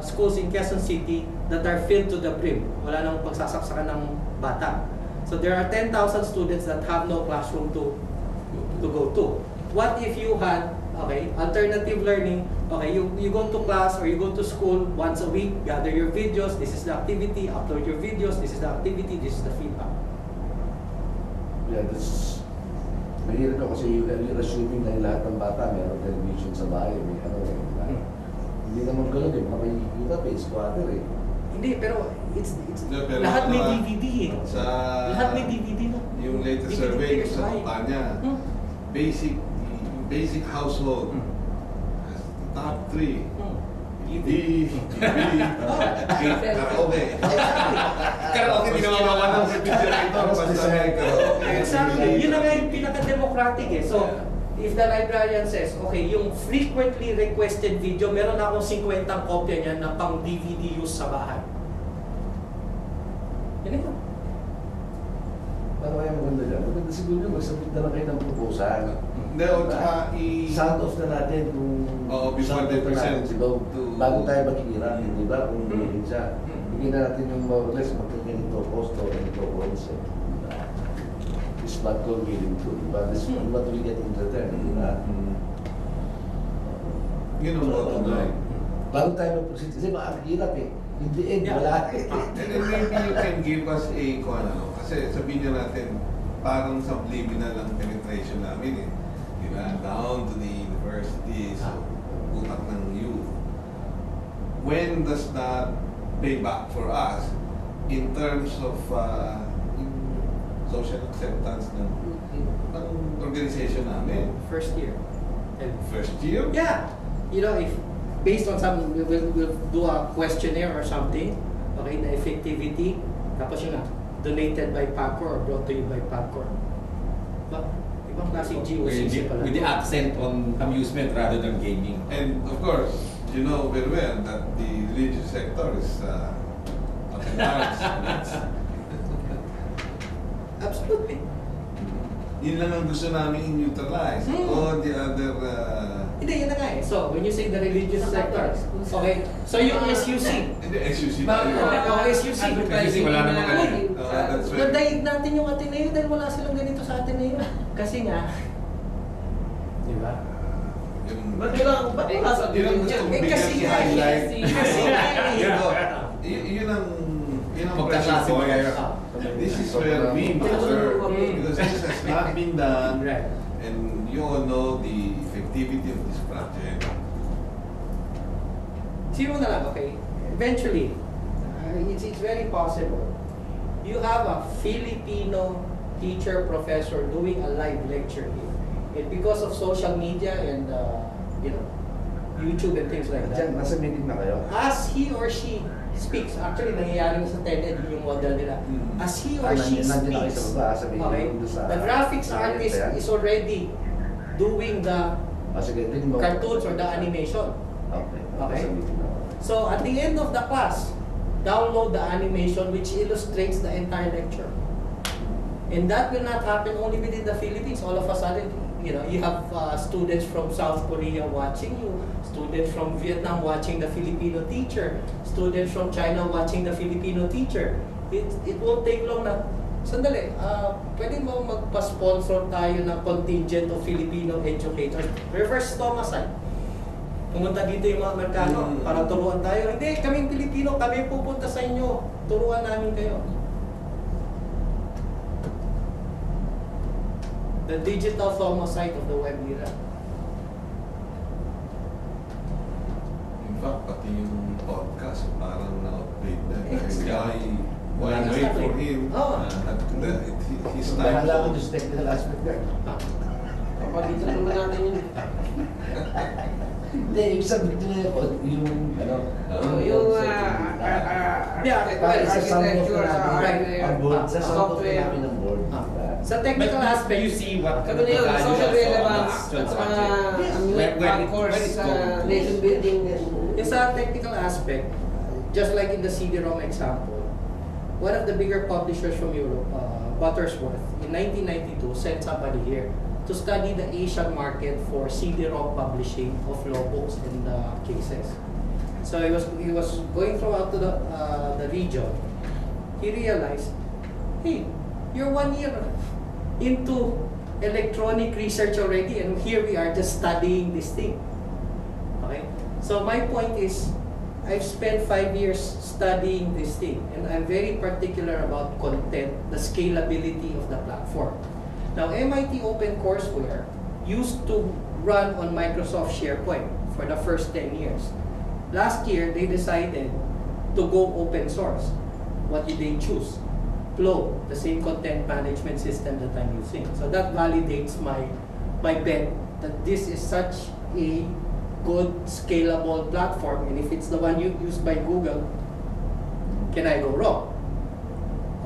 schools in Quezon City that are filled to the brim. Wala nang pagsasaksakan ng bata. So there are 10,000 students that have no classroom to go to. What if you had, alternative learning, you go to class or you go to school once a week, gather your videos, this is the activity, upload your videos, this is the activity, this is the feedback. Yeah, Mahirap ka kasi you're assuming na lahat ng bata meron television sa bahay, may ano eh. Hindi naman gano'n eh, makikita pa, squatter eh. Hindi, pero it's No, pero lahat may ano, DVD eh. Sa Lahat may DVD na. yung latest DVD survey players sa tayo. kampanya, basic household, top 3. TV, karaoke. Karaoke, di naman mawala sa refrigerator. Basta may karaoke. Exactly. Yun na nga yung pinaka-democratic eh. So, if the librarian says, okay, yung frequently requested video, meron akong 50 kopya niyan na pang DVD use sa bahay. Yan yun. Paano kaya maganda dyan? Maganda siguro yung magsabit na lang kayo ng proposal. Hindi, o tsaka Sound off na natin kung before sound they off na natin present si Dog. to- Bago tayo maghihirap, di ba? Kung hindi siya. Bigyan na natin yung more or less, magkaganito costo, ganito concept. This is what we're willing to, di ba? This is what we get in return, di ba? Yun ang motto doon. Bago tayo mag-proceed, kasi makakahirap eh. In the end, wala eh. And then maybe you can give us a kasi sabihin niya natin, parang subliminal ang penetration namin eh. Diba? Down to the university, so utak ng youth. When does that pay back for us in terms of yung social acceptance ng organization namin? First year. First year? Yeah. You know, if based on some, we'll do a questionnaire or something, okay, the effectivity, tapos yun na, donated by PAGCOR or brought to you by PAGCOR. But, ibang klaseng GOCC pala. With the accent on amusement rather than gaming. And of course, you know very well that the religious sector is up in arms. Absolutely. Yun lang ang gusto namin i-neutralize. All the other... Hindi, yun na nga eh. So, when you say the religious sector, okay, so yung SUC. Hindi, SUC Ba- tayo. SUC. Advertising, wala namang ganun. That's right. Nadaig natin yung Ateneo dahil wala silang ganito sa Ateneo. Kasi nga, di ba? Ba't wala sa Yun ang gusto kong bigyan kasi si nga, highlight. kasi nga eh. Yun ang Pagkaklase mo ngayon. This is where we matter. Because this has not been done. Right. And you all know the effectivity of this project. Sino na lang, okay? Eventually, it's very possible. You have a Filipino teacher, professor doing a live lecture here. And because of social media and, you know, YouTube and things like that. Nasa meeting na kayo? As he or she speaks, actually nangyayari na sa TED yung model nila. As he or she speaks, okay, the graphics artist is already doing the cartoons or the animation. Okay. So at the end of the class, download the animation which illustrates the entire lecture. And that will not happen only within the Philippines. All of a sudden, you know, you have students from South Korea watching you, students from Vietnam watching the Filipino teacher, students from China watching the Filipino teacher. It won't take long na, sandali, pwede mo magpa-sponsor tayo ng contingent of Filipino educators. Reverse Thomasite. Pumunta dito yung mga Amerikano para turuan tayo. Hindi, kaming Pilipino, kami pupunta sa inyo. Turuan namin kayo. The digital Thomasite of the web era. In fact, pati yung podcast parang na-upgrade na. Exactly. Why wait for him? His time. Bahala ko just technical aspect there. Kapalitan naman natin yun. Hindi, yung sabi nila yung ano, yung sa software namin ng board. Sa technical aspect, you see what Sabi na yun, social relevance at saka course, nation building. yung sa technical aspect, just like in the CD-ROM example, one of the bigger publishers from Europe, Buttersworth, in 1992 sent somebody here to study the Asian market for CD-ROM publishing of logos and cases. So he was going throughout to the region. He realized, hey, you're 1 year into electronic research already, and here we are just studying this thing. Okay? So my point is, I've spent 5 years studying this thing, and I'm very particular about content, the scalability of the platform. Now, MIT OpenCourseware used to run on Microsoft SharePoint for the first 10 years. Last year, they decided to go open source. What did they choose? Flow, the same content management system that I'm using. So that validates my bet that this is such a good scalable platform, and if it's the one used by Google, can I go wrong?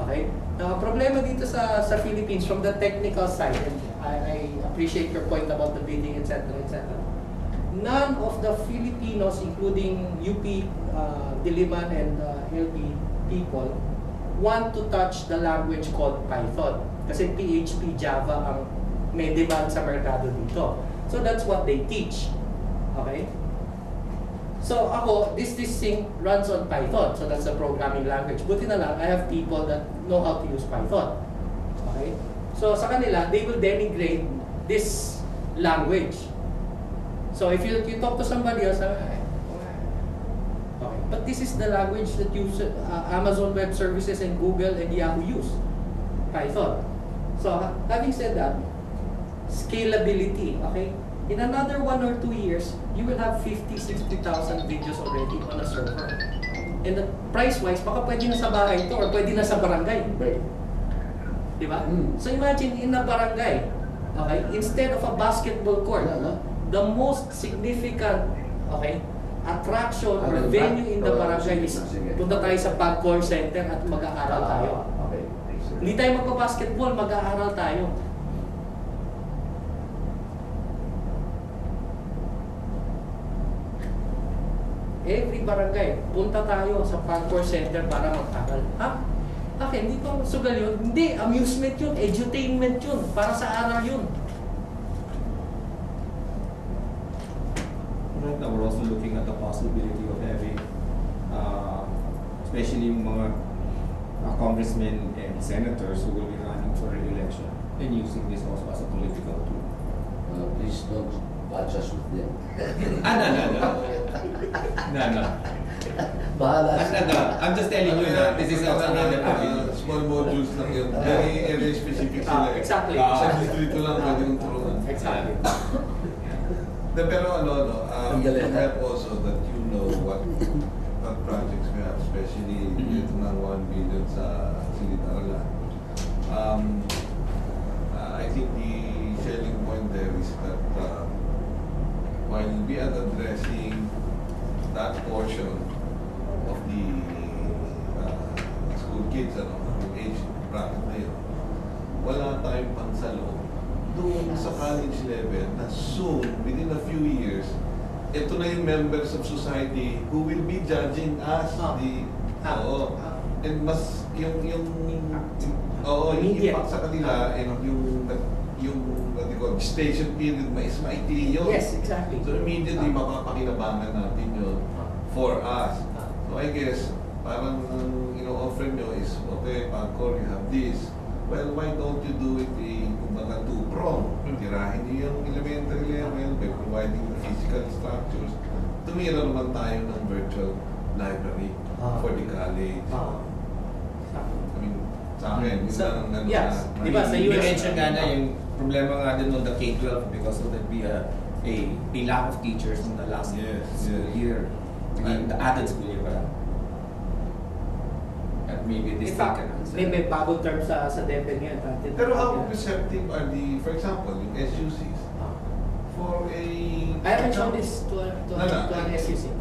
Okay? Now, problema dito sa Philippines from the technical side, and I appreciate your point about the bidding, etc., etc. None of the Filipinos, including UP, Diliman, and LP people, want to touch the language called Python. Kasi PHP, Java ang may demand sa merkado dito. So that's what they teach. Okay? So ako, this thing runs on Python. So that's the programming language. Buti na lang, I have people that know how to use Python. Okay? So sa kanila, they will denigrate this language. So if you talk to somebody else, okay. But this is the language that Amazon Web Services and Google and Yahoo use. Python. So having said that, scalability, okay? In another 1 or 2 years, you will have 50,000-60,000 videos already on a server. And the price-wise, baka pwede na sa bahay ito or pwede na sa barangay. Diba? So imagine in a barangay, okay, instead of a basketball court, the most significant, okay, attraction or venue in the barangay is punta tayo sa Pag-Call Center at mag-aaral tayo. Hindi tayo magpa-basketball, mag-aaral tayo. Every barangay, punta tayo sa Pag-Call Center para mag-aral. Ha? Okay, hindi to sugal yun. Hindi, amusement yun, edutainment yun, para sa aral yun. Right now, we're also looking at the possibility of having, especially yung mga congressmen and senators who will be running for re-election and using this also as a political tool. Please don't batch us with them. No. Bahala. I'm just telling you that this is also another avenue. Small modules lang yun. Very area specific sila. Exactly. Sa distrito lang pwede mong turuan. Exactly. Pero to help also that you know what projects we have, especially dito ng 1 billion sa Silid-Aralan. I think the selling point there is that while we are addressing that portion of the school kids, yung age bracket na yun, wala tayong pansalo doon sa college level na soon, within a few years, ito na yung members of society who will be judging us and mas yung impact sa kanila and yung gestation period mas maikli yun. Yes, exactly. So immediately mapapakinabangan natin yun for us. So I guess parang offer nyo is, okay, Pag-Call, you have this. Well, why don't you do it kumbaga two-prong? Tirahin niyo yung elementary level by providing the physical structures. Tumira naman tayo ng virtual library for the college. I mean, sa akin, yun lang yes. Diba, sa You US, mentioned nga na yung problema nga din on the K-12 because of there'd be a lack of teachers in the last school year. The added school year pala. At maybe this in fact, may bagong term sa DepEd ngayon. Pero how receptive are for example, yung SUCs for a... I haven't shown this to an SUC.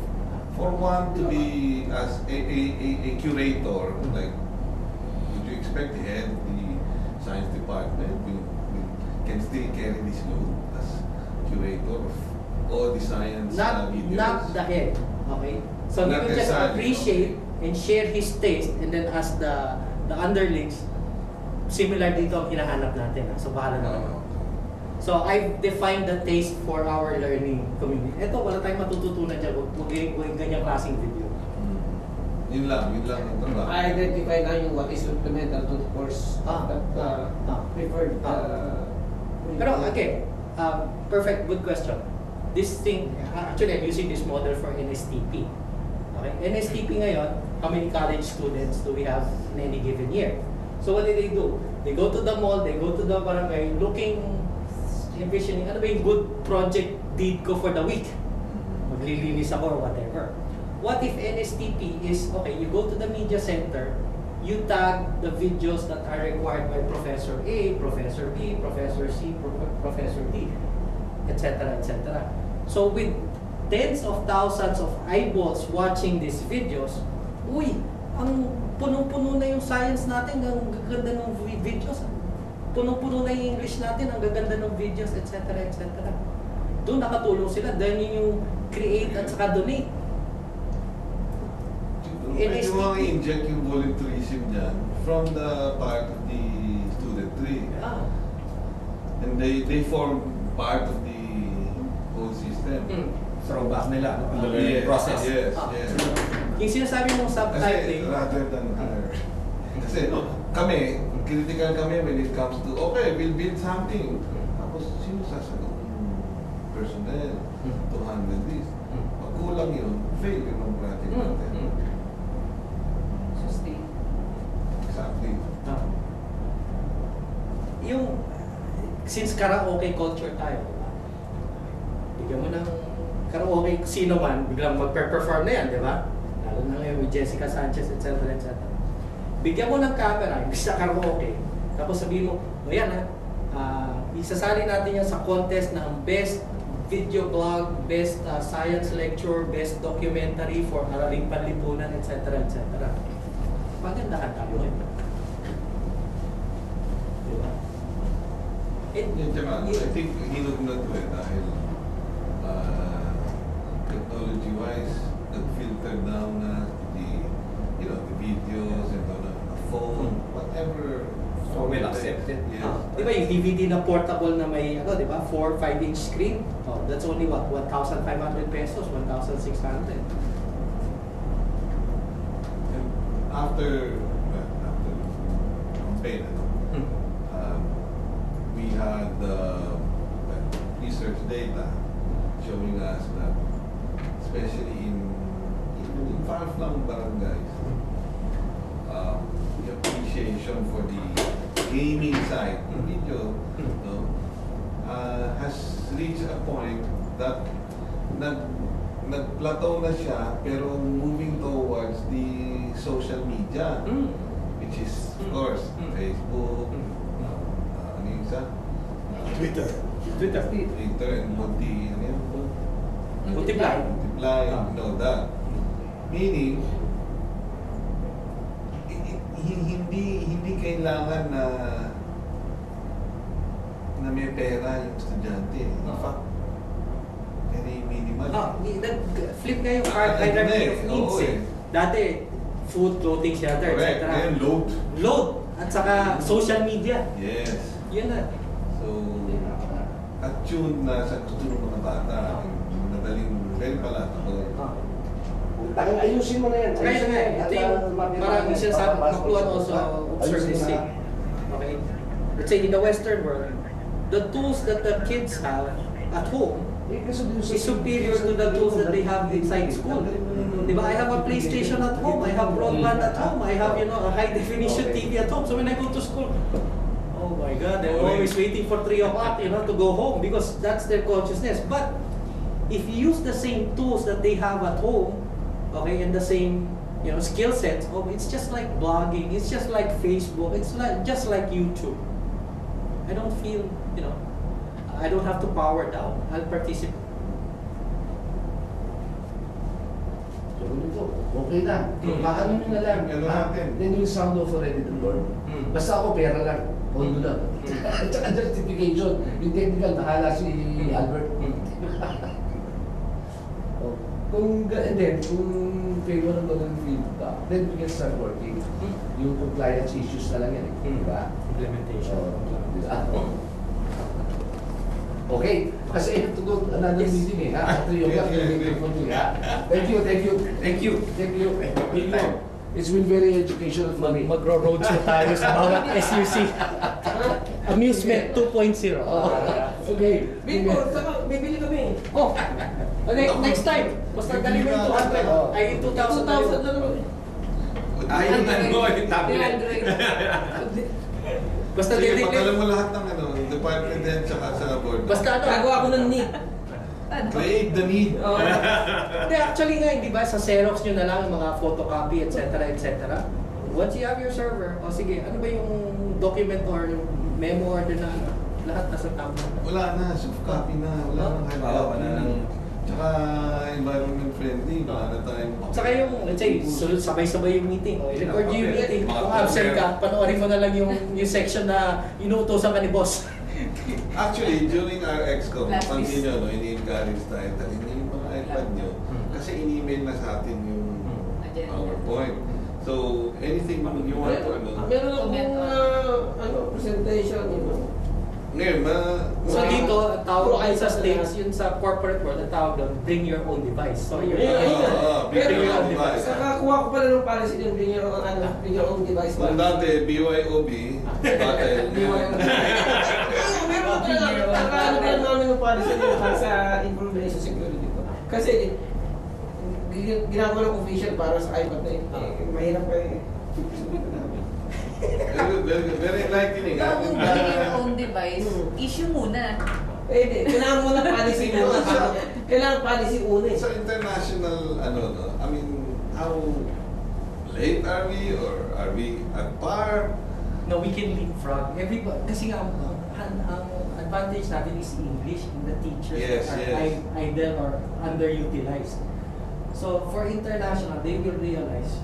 For one to be as a curator, like, would you expect the head of the science department can still carry this load as curator of all the science videos? Not the head, okay? So he will just appreciate and share his taste and then ask the underlings, similar dito ang hinahanap natin. So bahala na naman. So I've defined the taste for our learning community. Ito, wala tayong matututunan dyan. Huwag ganyang klaseng video. Yun lang ang trabaho. I-identify na yung what is supplemental to the course preferred. Pero okay, perfect, good question. This thing, actually I'm using this model for NSTP. Okay, NSTP ngayon, how many college students do we have in any given year? So what do? They go to the mall, they go to the barangay looking, envisioning, ano ba yung good project deed ko for the week? Maglilinis ako or whatever. What if NSTP is, okay, you go to the media center, you tag the videos that are required by Professor A, Professor B, Professor C, Professor D, etc., etc. So with tens of thousands of eyeballs watching these videos, uy, ang punong-puno na yung science natin, ang gaganda ng videos. Punong-puno na yung English natin, ang gaganda ng videos, etc., etc. Doon nakatulong sila dahil yun yung create at saka donate. Pwede mo inject yung volunteerism dyan from the part of the studentry. Yeah. And they form part of the whole system. Throwback nila, no? The Yes, learning process. yes. Yung sinasabi mong subtitling. Kasi rather than kasi kami, critical kami when it comes to, okay, we'll build something. Tapos sino sasagot ng personnel to handle this? Pag kulang yun, failure ng project natin. Exactly. Yung, since karaoke culture tayo, bigyan mo ng karaoke, sino man, biglang magpe-perform na yan, di ba? Lalo na ngayon with Jessica Sanchez, etc., etc. Bigyan mo ng camera, imbis na karaoke, tapos sabihin mo, o yan isasali natin yan sa contest ng best video blog, best science lecture, best documentary for Araling Panlipunan, etc., etc. Magandahan tayo ngayon. Diba? I think hinugnat ko dahil technology-wise, nag-filter down na the videos and on a phone, whatever. So well accepted. Yes. Di ba yung DVD na portable na may, di ba, 4-5-inch screen? Oh, that's only what? 1,500 pesos, 1,600. After campaign, we had research data showing us that, especially in far-flung barangays, the appreciation for the gaming side, video, has reached a point that nag-plateau na siya, pero moving towards the social media, which is, of course, Facebook, ano yung isa? Twitter, and Multiply, that. Meaning, hindi kailangan na may pera yung estudyante. In fact, very minimal. Flip nga yung hierarchy of needs eh. Dati, food, clothing, shelter, etc. Ngayon, Load! At saka social media. Yes. Yun na. So, attune na sa gusto ng mga bata. Madaling, very palatable. Ayusin mo na yan. Kaya nga, ito yung parang sinasabi, Makluhan also observe this thing. Okay? Let's say in the Western world, the tools that the kids have at home is superior to the tools that they have inside school. Diba? I have a PlayStation at home, I have broadband at home, I have a high definition TV at home. So when I go to school, oh my God, they're always waiting for 3 o'clock, to go home because that's their consciousness. But if you use the same tools that they have at home, okay, and the same skill sets, it's just like blogging, it's just like Facebook, it's just like YouTube. I don't feel, I don't have to power down. I'll participate. Okay na. Paano nyo na lang? Then you sound off already to Lord. Basta ako pera lang. Pondo lang. At saka justification. Yung technical, bahala si Albert. And then, kung favor ng ganun feedback, then we can start working. Yung compliance issues na lang yan. Diba? Implementation. Okay, kasi I have to go to another meeting At 3 o'clock, Thank you. It's been very educational for me. Magro-roadshow tayo sa bawat SUC. Amusement 2.0. Okay. Bibili kami. Next time, basta dali mo yung 200. Ay, 2,000 na naman. Yung ano, yung tablet. Basta Sige, titignan. pagkalam mo lahat ng ano, department head tsaka sa board. Basta ano, Gagawa ko ng need. Create the need. Oo. Hindi, actually nga, di ba, sa Xerox nyo na lang yung mga photocopy, etc. etc. Once you have your server, o sige, ano ba yung document or yung memo order na lahat nasa tablet? Wala na, soft copy na, wala nang hard Oo, copy. wala nang- Tsaka environment friendly, wala na tayong... Saka yung, let's say, sabay-sabay yung meeting. Record nyo yung meeting. Kung absent ka, panoorin mo na lang yung section na inuutosan ka ni boss. Actually, during our ExCom, Last pansin week. nyo, no, ini-encourage tayo, dali na yung mga iPad nyo. Kasi in-email na sa atin yung PowerPoint. So, anything you want to ano. Meron akong presentation, Ngayon, So dito, ang tawag ay sa States, yun sa corporate world, ang tawag doon, bring your own device. So you're bring your own device. Saka kuha ko pala ng policy din, bring your own device. Kung dati, BYOB, battle. Meron pala namin ng policy din sa information security ko. Kasi ginagawa ng official para sa iPad na yun. Mahirap pa eh. Very enlightening. Bago bring your own device, issue muna. Eh, kailangan mo ng policy muna. Kailangan policy una eh. So international, ano, no? I mean, how late are we or are we at par? No, we can leapfrog. Everybody, kasi nga, ang advantage natin is English, and the teachers Yes, are yes. idle or underutilized. So for international, they will realize,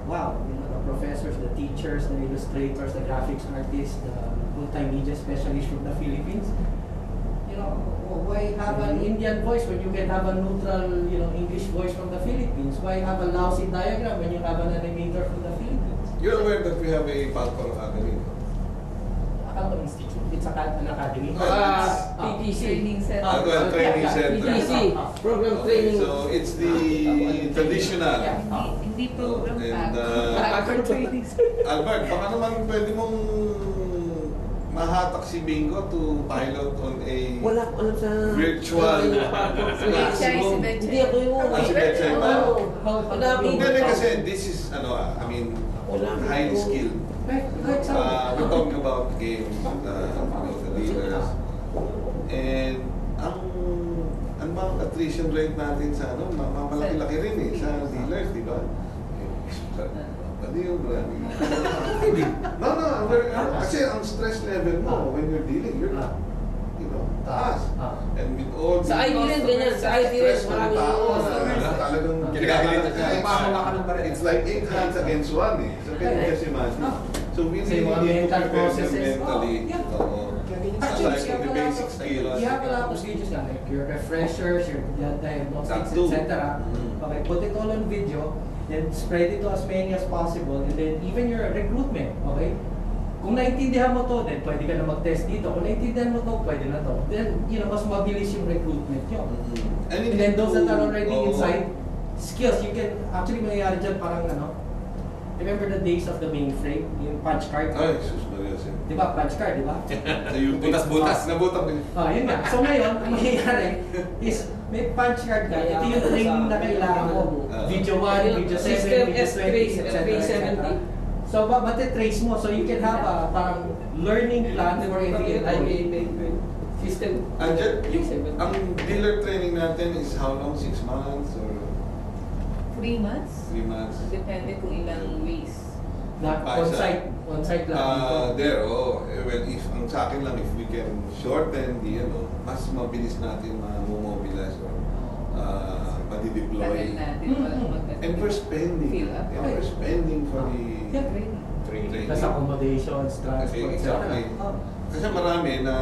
wow, you know, the professors, the teachers, the illustrators, the graphics artists, the multimedia specialists from the Philippines, you know, why have an Indian voice when you can have a neutral, you know, English voice from the Philippines? Why have a lousy diagram when you have an animator from the Philippines? You're aware that we have a Falcon Academy? Akala Institute, it's an academy. PTC. Training center. Training center. PTC, program Okay, training. so it's the traditional. Hindi program And, Backward training center. Albert, baka naman pwede mong mahatak si Bingo to pilot on a Wala ko alam sa virtual classroom. Hindi ako yung Si Betchay ba? Hindi, kasi this is, I mean, highly skilled. We're talking about games, the dealers. And ang mga attrition rate natin sa malaki-laki rin eh, sa dealers, di ba? Ano yung branding? No, kasi ang stress level mo when you're dealing, you're taas. And with all sa IT rin, ganyan. Sa IT rin, marami talagang Kinagalit ka. it's like 8 hands against 1 eh. So can you just imagine? So we Say, really mga need to mental prepare them processes. mentally. Actually, Like the basic skills. you have a lot of stages na, like your refreshers, your diagnostics, That too. etc. Okay, put it all on video, then spread it to as many as possible, and then even your recruitment, okay? Kung naintindihan mo to, then pwede ka na mag-test dito. Kung naintindihan mo to, pwede na to. Then, mas mabilis yung recruitment nyo. And then those that are already inside, skills, you can, actually mangyayari dyan parang remember the days of the mainframe, yung punch card? Ay, sus Maria siya. Di ba, punch card, di ba? Butas-butas. Nabutas din. Yun nga. So ngayon, ang mangyayari is may punch card ka. Ito yung training na kailangan mo. Video 1, video 7, System video 20, etc. S370. So, matitrace mo. So you can have a parang learning plan for every employee. System. Ang dealer training natin is how long? 6 months or 3 months? 3 months? Depende kung ilang weeks. Na on-site lang. Well, if ang sa akin lang, if we can shorten the, mas mabilis natin ma-mobilize or ma-deploy. And we're spending. We're spending for the training. Plus accommodations, transport, Exactly. Kasi marami na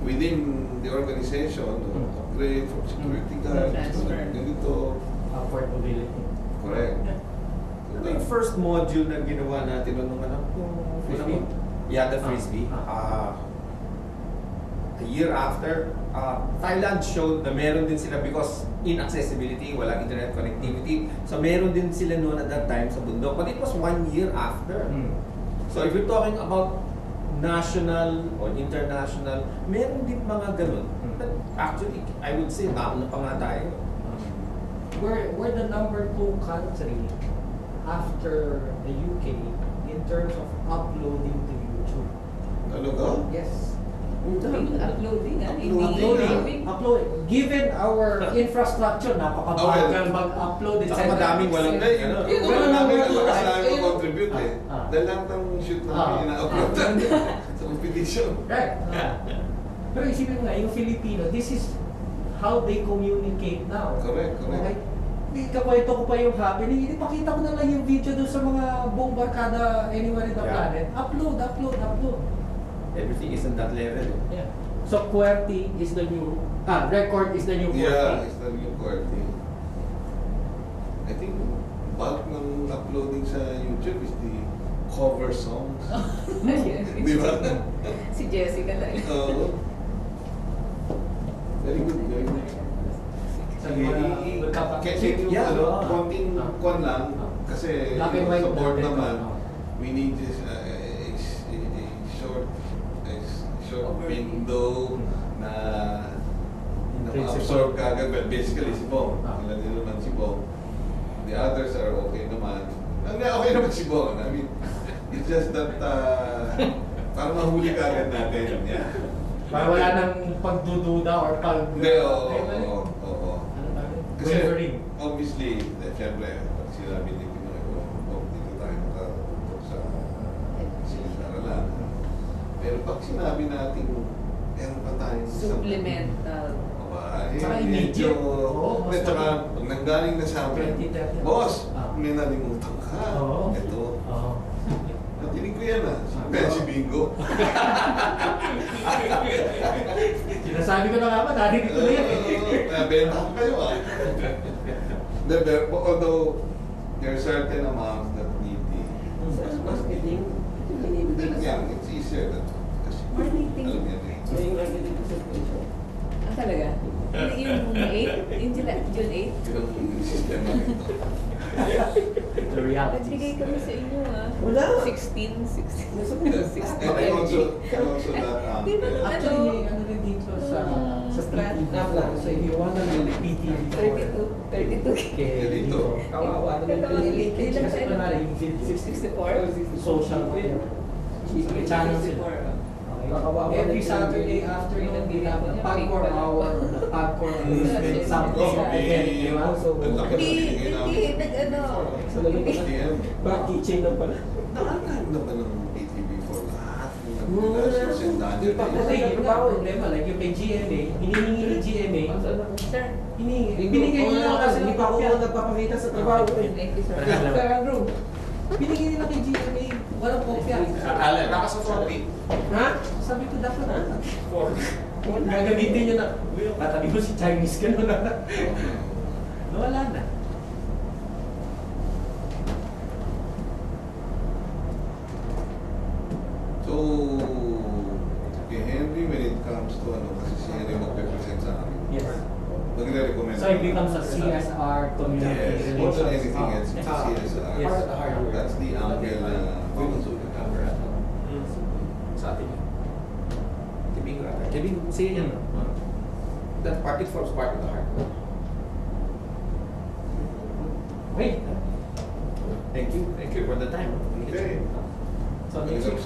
within the organization, upgrade from security guards, ganito. Upward mobility. Correct. Ano yung first module na ginawa natin nung Frisbee? Yeah, the Frisbee. A year after, Thailand showed na meron din sila because inaccessibility, walang internet connectivity. So meron din sila noon at that time sa bundok. But it was 1 year after. So if you're talking about national or international, meron din mga ganun. But actually, I would say, nauna pa nga tayo. We're the number 2 country after the UK in terms of uploading to YouTube. Talaga? Yes. Uploading, Uploading. Given our infrastructure, napakabagal mag-upload. Saka madaming walang Wala namin ang makasama contribute eh. Dahil lang ng shoot namin ina-upload sa competition. Right. Pero isipin mo nga, yung Filipino, this is how they communicate now. Correct. Okay? Kakwento ko pa yung happening, ipakita ko na lang yung video doon sa mga buong barkada anywhere in the planet. Upload. Everything is on that level. Yeah. So QWERTY is the new, record is the new QWERTY. Yeah, it's the new QWERTY. I think bulk ng uploading sa YouTube is the cover songs. Di ba? Si Jessica lang. Very good. Kasi konting kon lang, kasi support naman, we need this short window na ma-absorb kagad. But basically si Bong, ilan din naman si Bong. The others are okay naman. Okay naman si Bong. I mean, it's just that parang mahuli kagad natin. Yeah. Para wala nang pagdududa or pag... Hindi, oo. Kasi obviously, siyempre, pag sinabi ni Pinoy, dito tayo nakatutok sa silid-aralan. Pero pag sinabi natin, meron pa tayong Supplemental. Tsaka immediate. Tsaka pag nanggaling na sa amin, boss, may nalimutan ka. Ito. Natinig ko yan Kaya si Bingo. Sinasabi ko na nga ba, narinig ko na yan. Nabenta ko kayo although there are certain amounts that need the marketing. It's easier that Marketing. alam yan Talaga? Yung 8? Yung June 8? Yung sistema nito. The reality. Nagbigay kami sa inyo Wala. 16. And also that Actually, ano rin dito sa PTV. So if you wanna know PTV 32. dito. Kawawa naman. Kasi kunwari, yung 64? social media. Channel sila. Every Saturday afternoon, we have the Pagcor Hour, the Pagcor Movement, something again, di ba? So, Hindi, Back teaching na pala. Nakakain naman ng PTV for lahat. Kasi yung problema, like yung kay GMA, hinihingi ni GMA, binigay nila kasi Hindi pa ako nagpapakita sa trabaho. Pero binigay nila kay GMA, walang kopya. Naka sa copy. Ha? Sabi ko dapat gagamitin nyo na, katabi mo si Chinese ka na. Wala na. So, kay Henry, when it comes to kasi si Henry magpe-present sa amin. Yes. Magre-recommend. So it becomes a CSR community relations. More than anything else, it's a CSR. Yes. That's the angle na mamasuli ka. Sa atin yun. Tibing rata. Tibing, sige yan. That part, it forms part of the heart. Wait. Thank you for the time. Okay. So next week,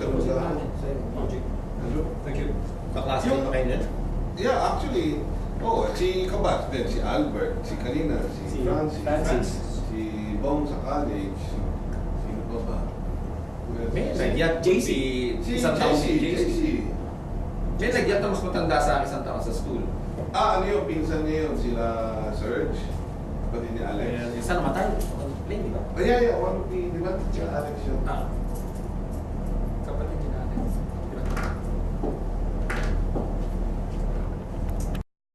Thank you. Kaklase mo kayo dyan? Yeah, actually, si Kabats din, si Albert, si Kalina, si Francis, si Bong sa college, sino pa ba? Nagyat, JC. Isang taon si JC. May nagyat na mas matanda sa akin isang taon sa school. Ano yung pinsan niya yun? Sila Serge? Kapatid ni Alex? Isa namatay. Play, di ba? Yeah, one of the, di ba? Si Alex yun.